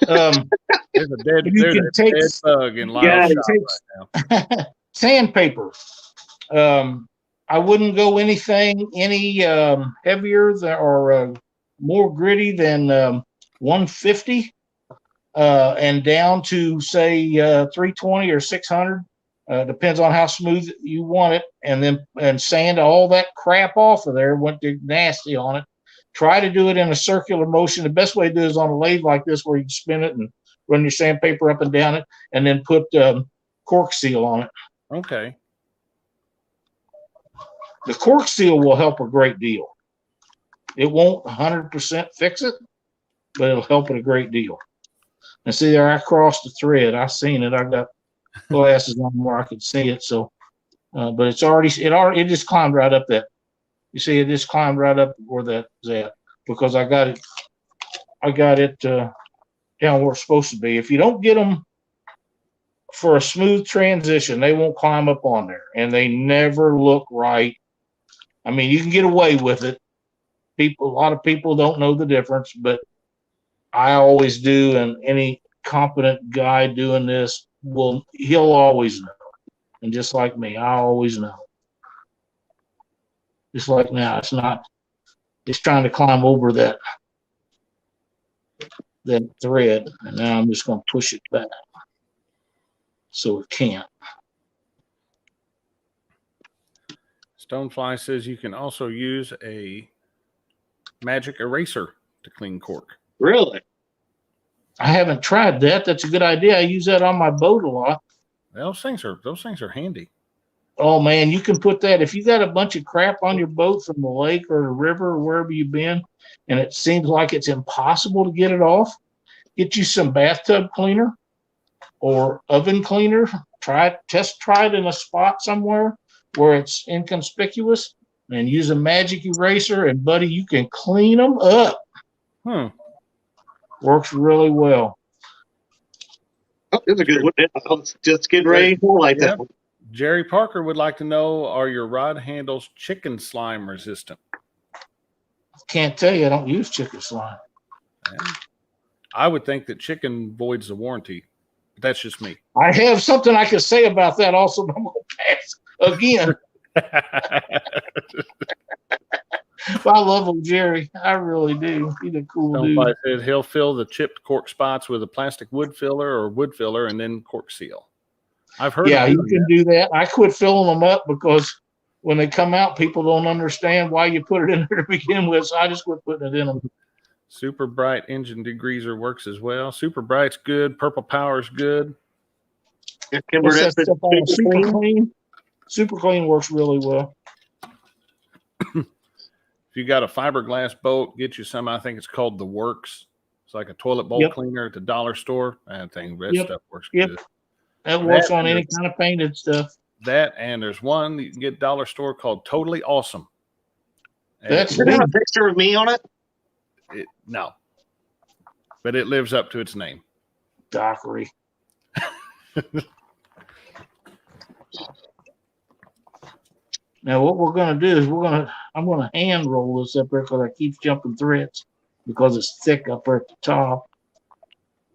A: There's a dead,
C: You can take-
A: dead bug in Lyle's
B: Yeah, it
A: shop
C: takes-
A: right now.
C: Sandpaper. I wouldn't go any heavier or more gritty than 150 and down to say 320 or 600. Depends on how smooth you want it, and sand all that crap off of there. Went nasty on it. Try to do it in a circular motion. The best way to do it is on a lathe like this, where you spin it and run your sandpaper up and down it, and then put cork seal on it.
A: Okay.
C: The cork seal will help a great deal. It won't 100% fix it, but it'll help it a great deal. And see there, I crossed the thread. I seen it. I got glasses on where I could see it. So, but it just climbed right up that. You see, it just climbed right up where that's at because I got it down where it's supposed to be. If you don't get them for a smooth transition, they won't climb up on there, and they never look right. I mean, you can get away with it. A lot of people don't know the difference, but I always do, and any competent guy doing this he'll always know. And just like me, I always know. Just like now, it's trying to climb over that thread, and now I'm just going to push it back so it can't.
A: Stonefly says you can also use a magic eraser to clean cork.
B: Really?
C: I haven't tried that. That's a good idea. I use that on my boat a lot.
A: Those things are handy.
C: Oh man, you can put that if you got a bunch of crap on your boat from the lake or the river or wherever you've been, and it seems like it's impossible to get it off. Get you some bathtub cleaner or oven cleaner. Try it in a spot somewhere where it's inconspicuous, and use a magic eraser. And buddy, you can clean them up. Works really well.
B: Oh, that's a good one. I was just getting ready to like that one.
A: Jerry Parker would like to know, are your rod handles chicken slime resistant?
C: Can't tell you. I don't use chicken slime.
A: And I would think that chicken voids the warranty. But that's just me.
C: I have something I can say about that also, but I'm going to pass again. I love him, Jerry. I really do. He's a cool dude.
A: Somebody said he'll fill the chipped cork spots with a plastic wood filler and then cork seal. I've heard.
C: Yeah,
A: of
C: you can do that. I quit filling them up because when they come out, people don't understand why you put it in there to begin with. So I just quit putting it in them.
A: Super Bright engine degreaser works as well. Super Bright's good. Purple Power's good.
C: What's that stuff on? Super Clean. Super Clean works really well.
A: If you got a fiberglass boat, get you some. I think it's called the Works. It's like a toilet bowl cleaner at the dollar store. That stuff works good.
C: That works on any kind of painted stuff.
A: That, and there's one you can get at dollar store called Totally Awesome.
B: Does it have a picture of me on it?
A: No, but it lives up to its name.
C: Dockery. Now what we're going to do is I'm going to hand roll this up there because I keep jumping threads because it's thick up there at the top.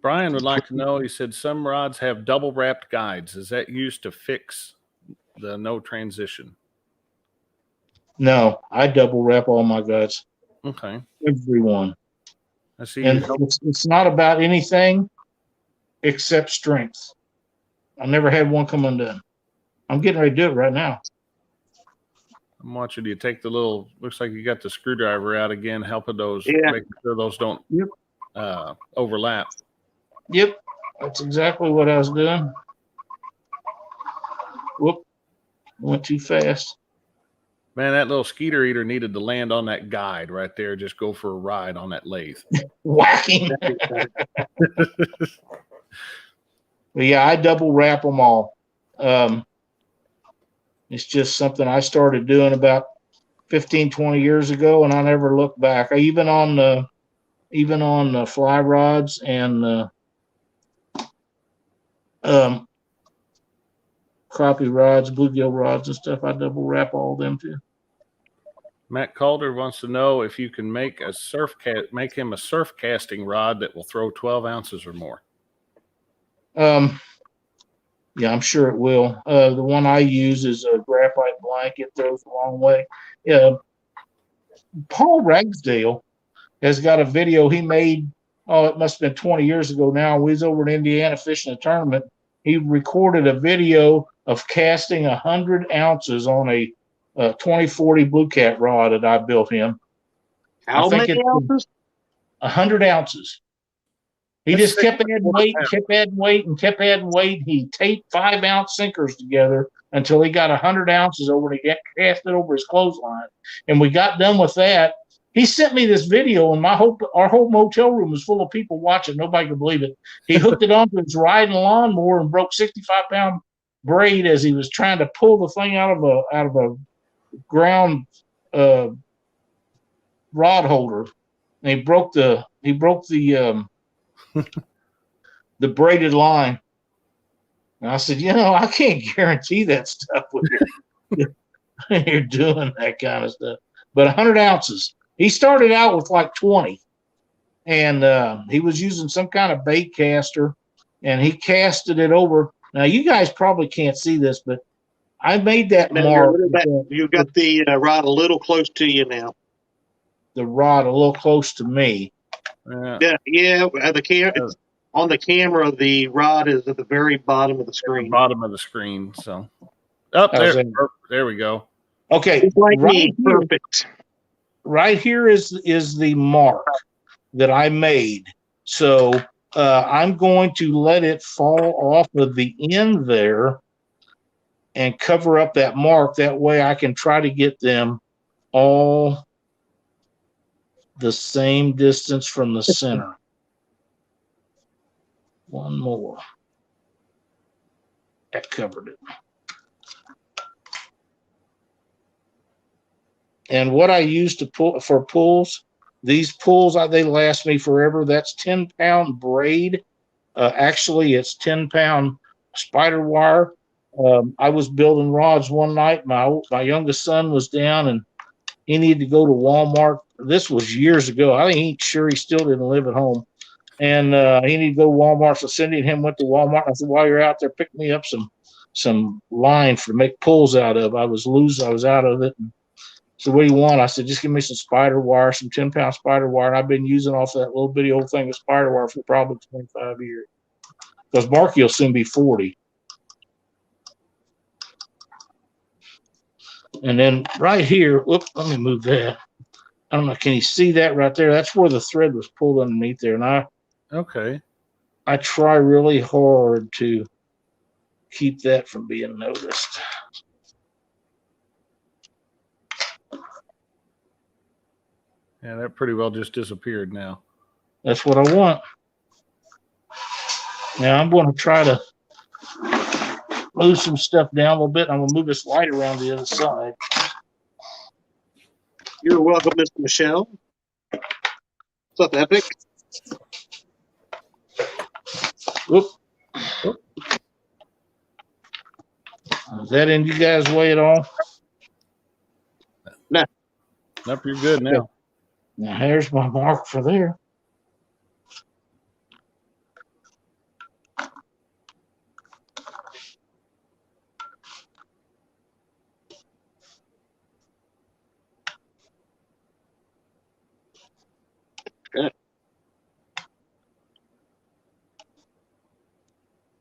A: Brian would like to know, he said some rods have double wrapped guides. Is that used to fix the no transition?
C: No, I double wrap all my guides.
A: Okay.
C: Everyone.
A: I see.
C: And it's not about anything except strength. I never had one come undone. I'm getting ready to do it right now.
A: I'm watching you take the little, looks like you got the screwdriver out again, helping those, making sure those don't overlap.
C: Yep, that's exactly what I was doing. Whoop, went too fast.
A: Man, that little skeeter eater needed to land on that guide right there. Just go for a ride on that lathe.
C: Whacking. But yeah, I double wrap them all. It's just something I started doing about 15, 20 years ago, and I never looked back. Even on the fly rods and crappie rods, bluegill rods and stuff, I double wrap all of them too.
A: Matt Calder wants to know if you can make him a surf casting rod that will throw 12 ounces or more.
C: Yeah, I'm sure it will. The one I use is a graphite blank. It throws a long way. Paul Ragsdale has got a video he made. Oh, it must have been 20 years ago now. We was over in Indiana fishing a tournament. He recorded a video of casting 100 ounces on a 2040 Blue Cat rod that I built him.
B: How many ounces?
C: 100 ounces. He just kept adding weight and kept adding weight and kept adding weight. He taped 5-ounce sinkers together until he got 100 ounces over and he cast it over his clothesline. And we got done with that. He sent me this video, and our whole motel room was full of people watching. Nobody could believe it. He hooked it onto his riding lawnmower and broke 65-pound braid as he was trying to pull the thing out of a ground rod holder. And he broke the the braided line. And I said, I can't guarantee that stuff when you're doing that kind of stuff. But 100 ounces. He started out with like 20. And he was using some kind of bait caster. And he casted it over. Now, you guys probably can't see this, but I made that mark.
B: You've got the rod a little close to you now.
C: The rod a little close to me.
B: Yeah. On the camera, the rod is at the very bottom of the screen.
A: Bottom of the screen. So, there we go.
C: Okay,
B: perfect.
C: Right here is the mark that I made. So I'm going to let it fall off of the end there and cover up that mark. That way, I can try to get them all the same distance from the center. One more. That covered it. And what I use to pull for pulls, these pulls, they last me forever. That's 10-pound braid. Actually, it's 10-pound spider wire. I was building rods one night. My youngest son was down, and he needed to go to Walmart this was years ago. I think he's sure he still didn't live at home. And he needed to go to Walmart. So Cindy and him went to Walmart. I said, while you're out there, pick me up some line to make pulls out of. I was out of it. And so what do you want? I said, just give me some spider wire, some 10-pound spider wire. And I've been using off that little bitty old thing of spider wire for probably 25 years. Because Marky will soon be 40. And then right here, whoops, let me move that. I don't know, can you see that right there? That's where the thread was pulled underneath there. And I try really hard to keep that from being noticed.
A: Yeah, that pretty well just disappeared now.
C: That's what I want. Now I'm going to try to move some stuff down a little bit. I'm going to move this light around the other side.
B: You're welcome, Mr. Michelle. What's up, Epic?
C: Whoop. Is that in you guys' way at all?
B: No.
A: Nope, you're good now.
C: Now here's my mark for there.
B: Good.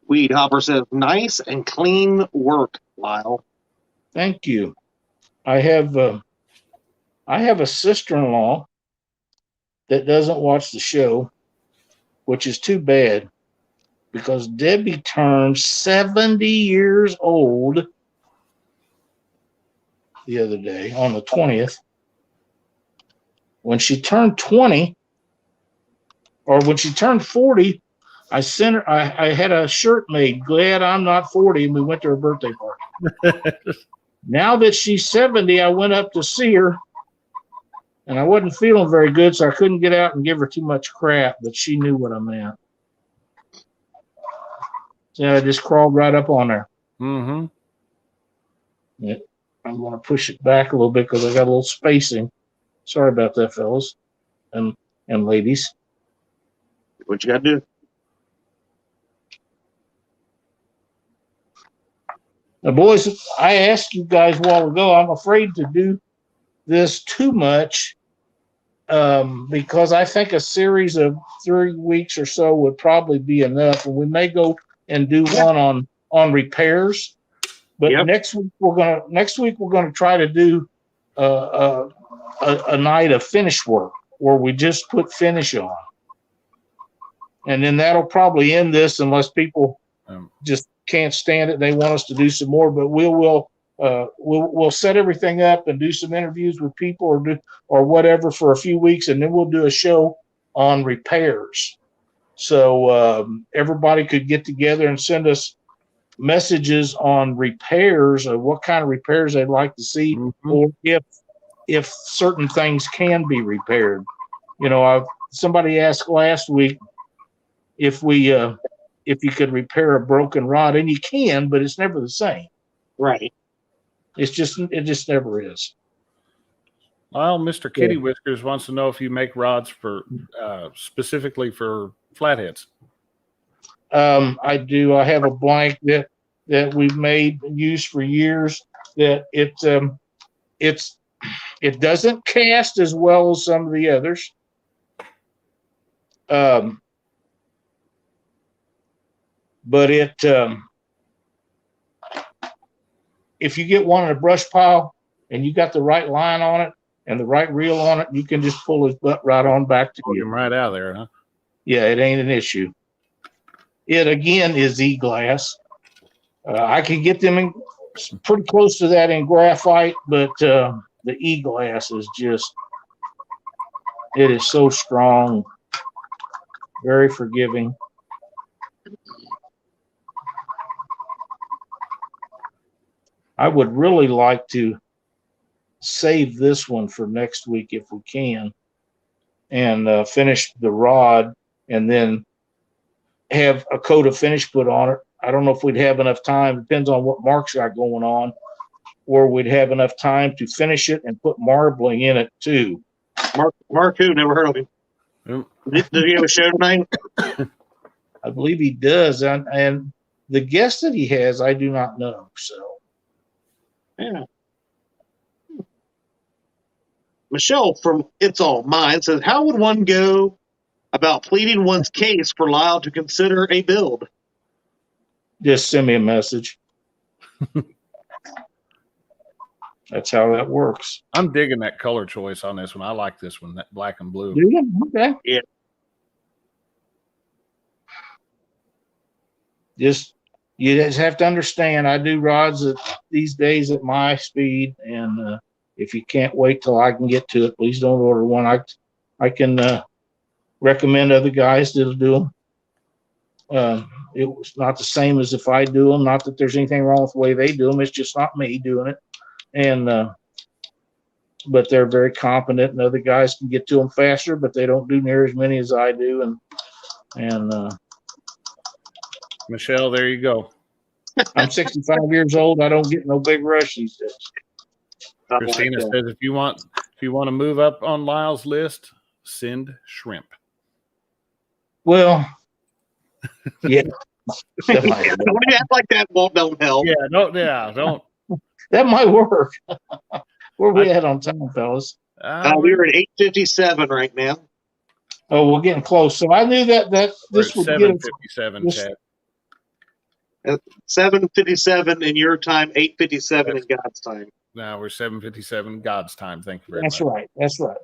B: Weed Hopper says, nice and clean work, Lyle.
C: Thank you. I have a sister-in-law that doesn't watch the show, which is too bad because Debbie turned 70 years old the other day on the 20th. When she turned 20, or when she turned 40, I sent her, I had a shirt made, glad I'm not 40, and we went to her birthday party. Now that she's 70, I went up to see her, and I wasn't feeling very good, so I couldn't get out and give her too much crap, but she knew what I meant. So I just crawled right up on her.
A: Mm-hmm.
C: Yeah, I'm going to push it back a little bit because I got a little spacing. Sorry about that, fellas and ladies.
B: What you got to do?
C: Now, boys, I asked you guys a while ago, I'm afraid to do this too much because I think a series of 3 weeks or so would probably be enough. And we may go and do one on repairs. But next week we're gonna try to do a night of finish work where we just put finish on. And then that'll probably end this unless people just can't stand it. They want us to do some more, but we'll set everything up and do some interviews with people or whatever for a few weeks, and then we'll do a show on repairs. So everybody could get together and send us messages on repairs of what kind of repairs they'd like to see, or if certain things can be repaired. You know, somebody asked last week if you could repair a broken rod, and you can, but it's never the same.
B: Right.
C: It just never is.
A: Well, Mr. Kitty Whiskers wants to know if you make rods for specifically for flatheads.
C: I do. I have a blank that we've made and used for years. That it doesn't cast as well as some of the others. But if you get one in a brush pile and you got the right line on it and the right reel on it, you can just pull his butt right on back to
A: Pull
C: you.
A: him right out of there, huh?
C: Yeah, it ain't an issue. It again is Eglass. I can get them in pretty close to that in graphite, but the Eglass is it is so strong, very forgiving. I would really like to save this one for next week if we can, and finish the rod and then have a coat of finish put on it. I don't know if we'd have enough time. Depends on what Mark's got going on, or we'd have enough time to finish it and put marbling in it too.
B: Mark who? Never heard of him.
A: Mm.
B: Does he have a show tonight?
C: I believe he does, and the guest that he has, I do not know. So,
B: Yeah. Michelle from It's All Mine says, how would one go about pleading one's case for Lyle to consider a build?
C: just send me a message. That's how that works.
A: I'm digging that color choice on this one. I like this one, that black and blue.
C: Do you? Okay.
B: Yeah.
C: You just have to understand, I do rods these days at my speed, and if you can't wait till I can get to it, please don't order one. I can recommend other guys that'll do them. It was not the same as if I do them. Not that there's anything wrong with the way they do them. It's just not me doing it. And but they're very competent, and other guys can get to them faster, but they don't do near as many as I do. And
A: Michelle, there you go.
C: I'm 65 years old. I don't get no big rush these days.
A: Christina says if you want to move up on Lyle's list, send shrimp.
C: Well, yeah.
B: Don't you act like that won't help.
A: Yeah, don't.
C: That might work. Where we at on time, fellas?
B: We're at 8:57 right now.
C: Oh, we're getting close. So I knew that this would get us.
A: 7:57, Chad.
B: 7:57 in your time, 8:57 in God's time.
A: Now we're 7:57 God's time. Thank you very much.
C: That's right. That's right.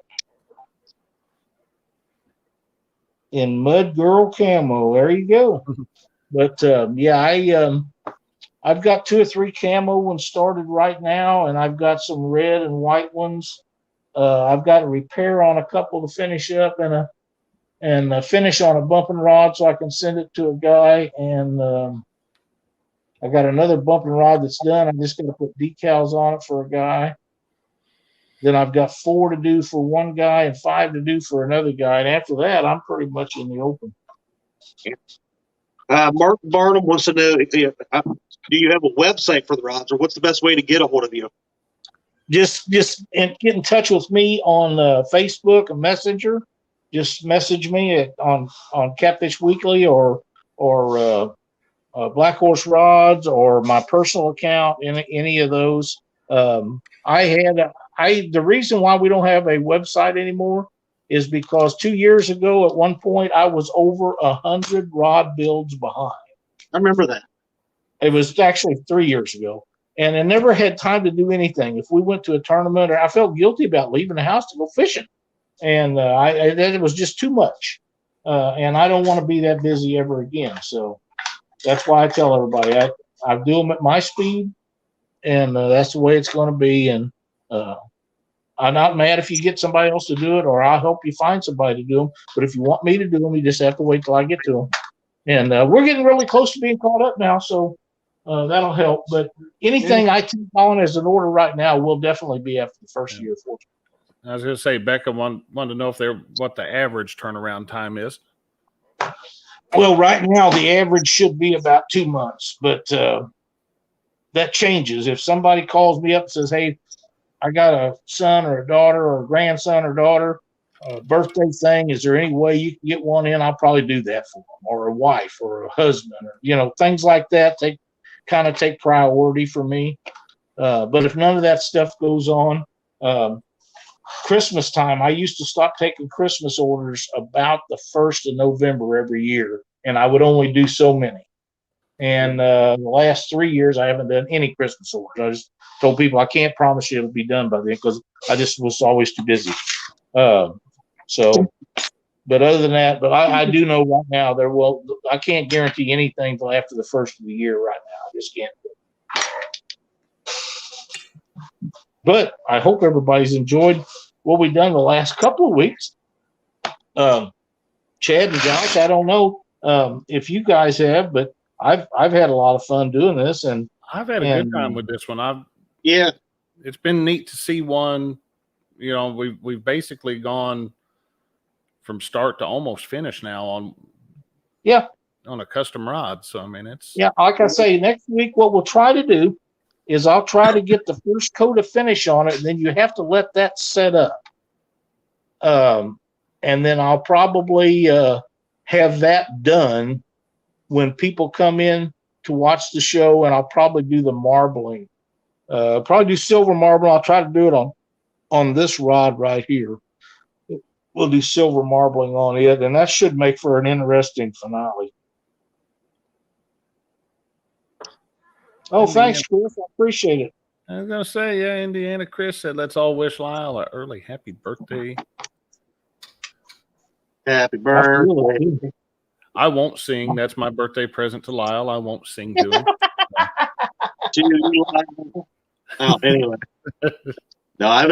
C: In Mud Girl Camo, there you go. But yeah, I've got 2 or 3 camo ones started right now, and I've got some red and white ones. I've got a repair on a couple to finish up, and a finish on a bumping rod so I can send it to a guy. And I got another bumping rod that's done. I'm just going to put decals on it for a guy. Then I've got 4 to do for one guy and 5 to do for another guy. And after that, I'm pretty much in the open.
B: Mark Barnum wants to know, do you have a website for the rods, or what's the best way to get a hold of you?
C: Just get in touch with me on Facebook and Messenger. Just message me on Catfish Weekly or Blackhorse Rods or my personal account, any of those. The reason why we don't have a website anymore is because 2 years ago, at one point, I was over 100 rod builds behind.
B: I remember that.
C: It was actually 3 years ago, and I never had time to do anything. If we went to a tournament, or I felt guilty about leaving the house to go fishing, and it was just too much. And I don't want to be that busy ever again. So that's why I tell everybody I do them at my speed, and that's the way it's going to be. And I'm not mad if you get somebody else to do it, or I'll help you find somebody to do them. But if you want me to do them, you just have to wait till I get to them. And we're getting really close to being caught up now, so that'll help. But anything I keep on as an order right now will definitely be after the first year.
A: I was going to say, Becca wanted to know what the average turnaround time is.
C: Well, right now the average should be about 2 months, but that changes. If somebody calls me up and says, "Hey, I got a son or a daughter or a grandson or daughter, birthday thing. Is there any way you can get one in?" I'll probably do that for them, or a wife or a husband, or things like that. They kind of take priority for me. But if none of that stuff goes on, Christmas time, I used to stop taking Christmas orders about the 1st of November every year, and I would only do so many. And the last 3 years, I haven't done any Christmas orders. I just told people I can't promise you it'll be done by then because I just was always too busy. But other than that, but I do know right now I can't guarantee anything till after the 1st of the year right now. I just can't do it. But I hope everybody's enjoyed what we've done the last couple of weeks. Chad and Josh, I don't know if you guys have, but I've had a lot of fun doing this, and
A: I've had a good time with this one.
B: Yeah,
A: it's been neat to see one. We've basically gone from start to almost finish now on a custom rod. So I mean, it's
C: like I say, next week what we'll try to do is I'll try to get the first coat of finish on it, and then you have to let that set up. And then I'll probably have that done when people come in to watch the show, and I'll probably do the marbling. Probably do silver marble. I'll try to do it on this rod right here. We'll do silver marbling on it, and that should make for an interesting finale. Oh, thanks, Chris. I appreciate it.
A: I was going to say, yeah, Indiana Chris said, let's all wish Lyle an early happy birthday.
B: Happy birthday.
A: I won't sing. That's my birthday present to Lyle. I won't sing to him.
B: Oh, anyway. No, I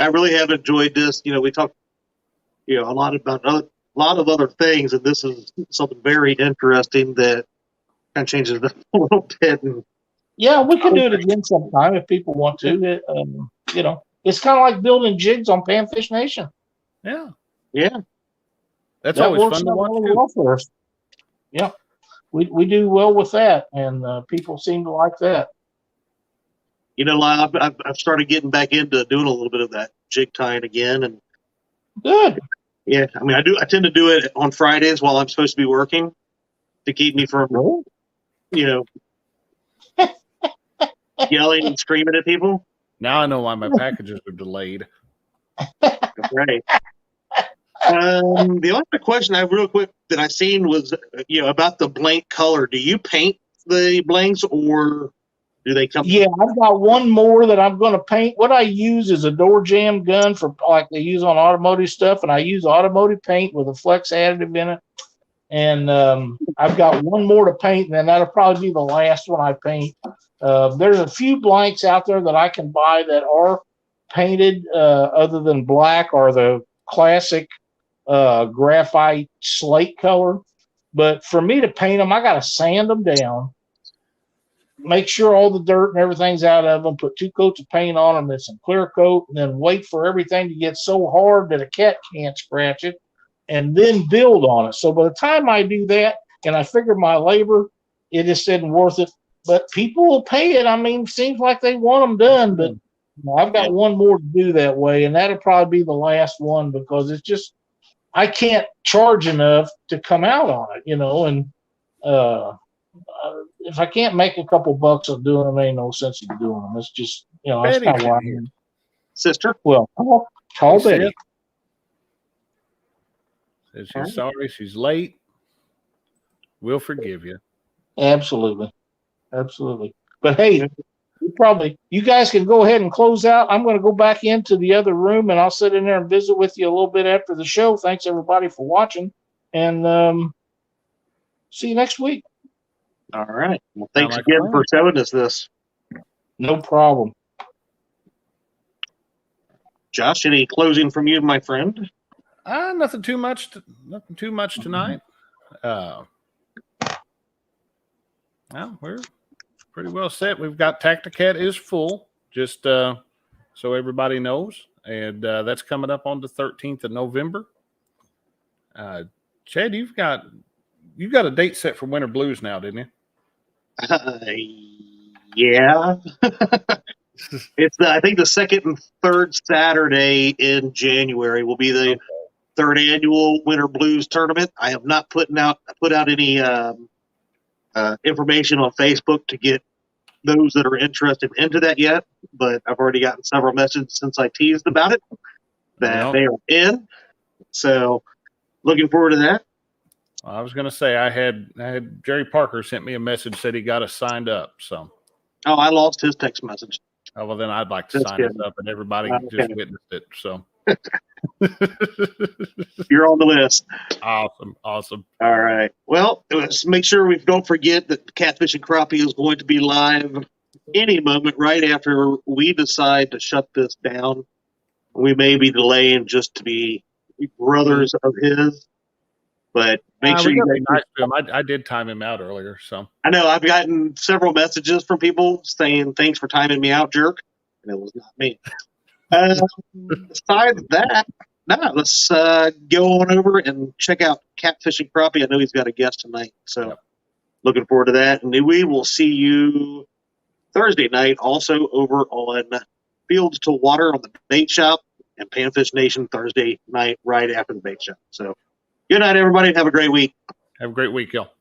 B: really have enjoyed this. We talked, a lot about a lot of other things, and this is something very interesting that kind of changes it a little bit. And
C: yeah, we can do it again sometime if people want to. It's kind of like building jigs on Panfish Nation.
A: Yeah.
B: Yeah.
A: That's always fun to watch.
C: Really well for us. Yeah. We do well with that, and people seem to like that.
B: Lyle, I've started getting back into doing a little bit of that jig tying again, and
C: good.
B: Yeah, I tend to do it on Fridays while I'm supposed to be working to keep me from, yelling and screaming at people.
A: Now I know why my packages are delayed.
B: Right. The only other question I have real quick that I seen was, about the blank color. Do you paint the blanks, or do they come?
C: Yeah, I've got one more that I'm going to paint. What I use is a door jam gun for like they use on automotive stuff, and I use automotive paint with a flex additive in it. And I've got one more to paint, and then that'll probably be the last one I paint. There's a few blanks out there that I can buy that are painted, other than black or the classic graphite slate color. But for me to paint them, I got to sand them down, make sure all the dirt and everything's out of them, put 2 coats of paint on them, then some clear coat, and then wait for everything to get so hard that a cat can't scratch it, and then build on it. So by the time I do that, and I figure my labor, it just isn't worth it. But people will pay it. Seems like they want them done, but I've got one more to do that way, and that'll probably be the last one, because it's just, I can't charge enough to come out on it, and if I can't make a couple bucks of doing them, ain't no sense in doing them. It's just, that's kind of why.
B: Sister?
C: Well, call Betty.
A: Says she's sorry, she's late. We'll forgive you.
C: Absolutely. But hey, you guys can go ahead and close out. I'm going to go back into the other room, and I'll sit in there and visit with you a little bit after the show. Thanks everybody for watching, and see you next week.
B: All right. Well, thanks again for showing us this.
C: No problem.
B: Josh, any closing from you, my friend?
A: Nothing too much tonight. Well, we're pretty well set. We've got Tacticat is full, just so everybody knows, and that's coming up on the 13th of November. Chad, you've got a date set for Winter Blues now, didn't you?
B: Yeah. It's I think the second and third Saturday in January will be the third annual Winter Blues tournament. I have not put out any information on Facebook to get those that are interested into that yet, but I've already gotten several messages since I teased about it that they are in. So looking forward to that.
A: I was going to say I had Jerry Parker sent me a message, said he got us signed up. So,
B: I lost his text message.
A: Oh, well, then I'd like to sign us up, and everybody just witnessed it. So,
B: you're on the list.
A: Awesome.
B: All right. Well, let's make sure we don't forget that Catfish and Crappie is going to be live any moment right after we decide to shut this down. We may be delaying just to be brothers of his. But make sure you
A: nice to him. I did time him out earlier, so
B: I know I've gotten several messages from people saying thanks for timing me out, jerk, and it was not me. Besides that, let's go on over and check out Catfish and Crappie. I know he's got a guest tonight, so looking forward to that. And we will see you Thursday night, also over on Fields to Water on the bait shop. and Panfish Nation Thursday night right after the bait show. So good night, everybody. Have a great week.
A: Have a great week, y'all.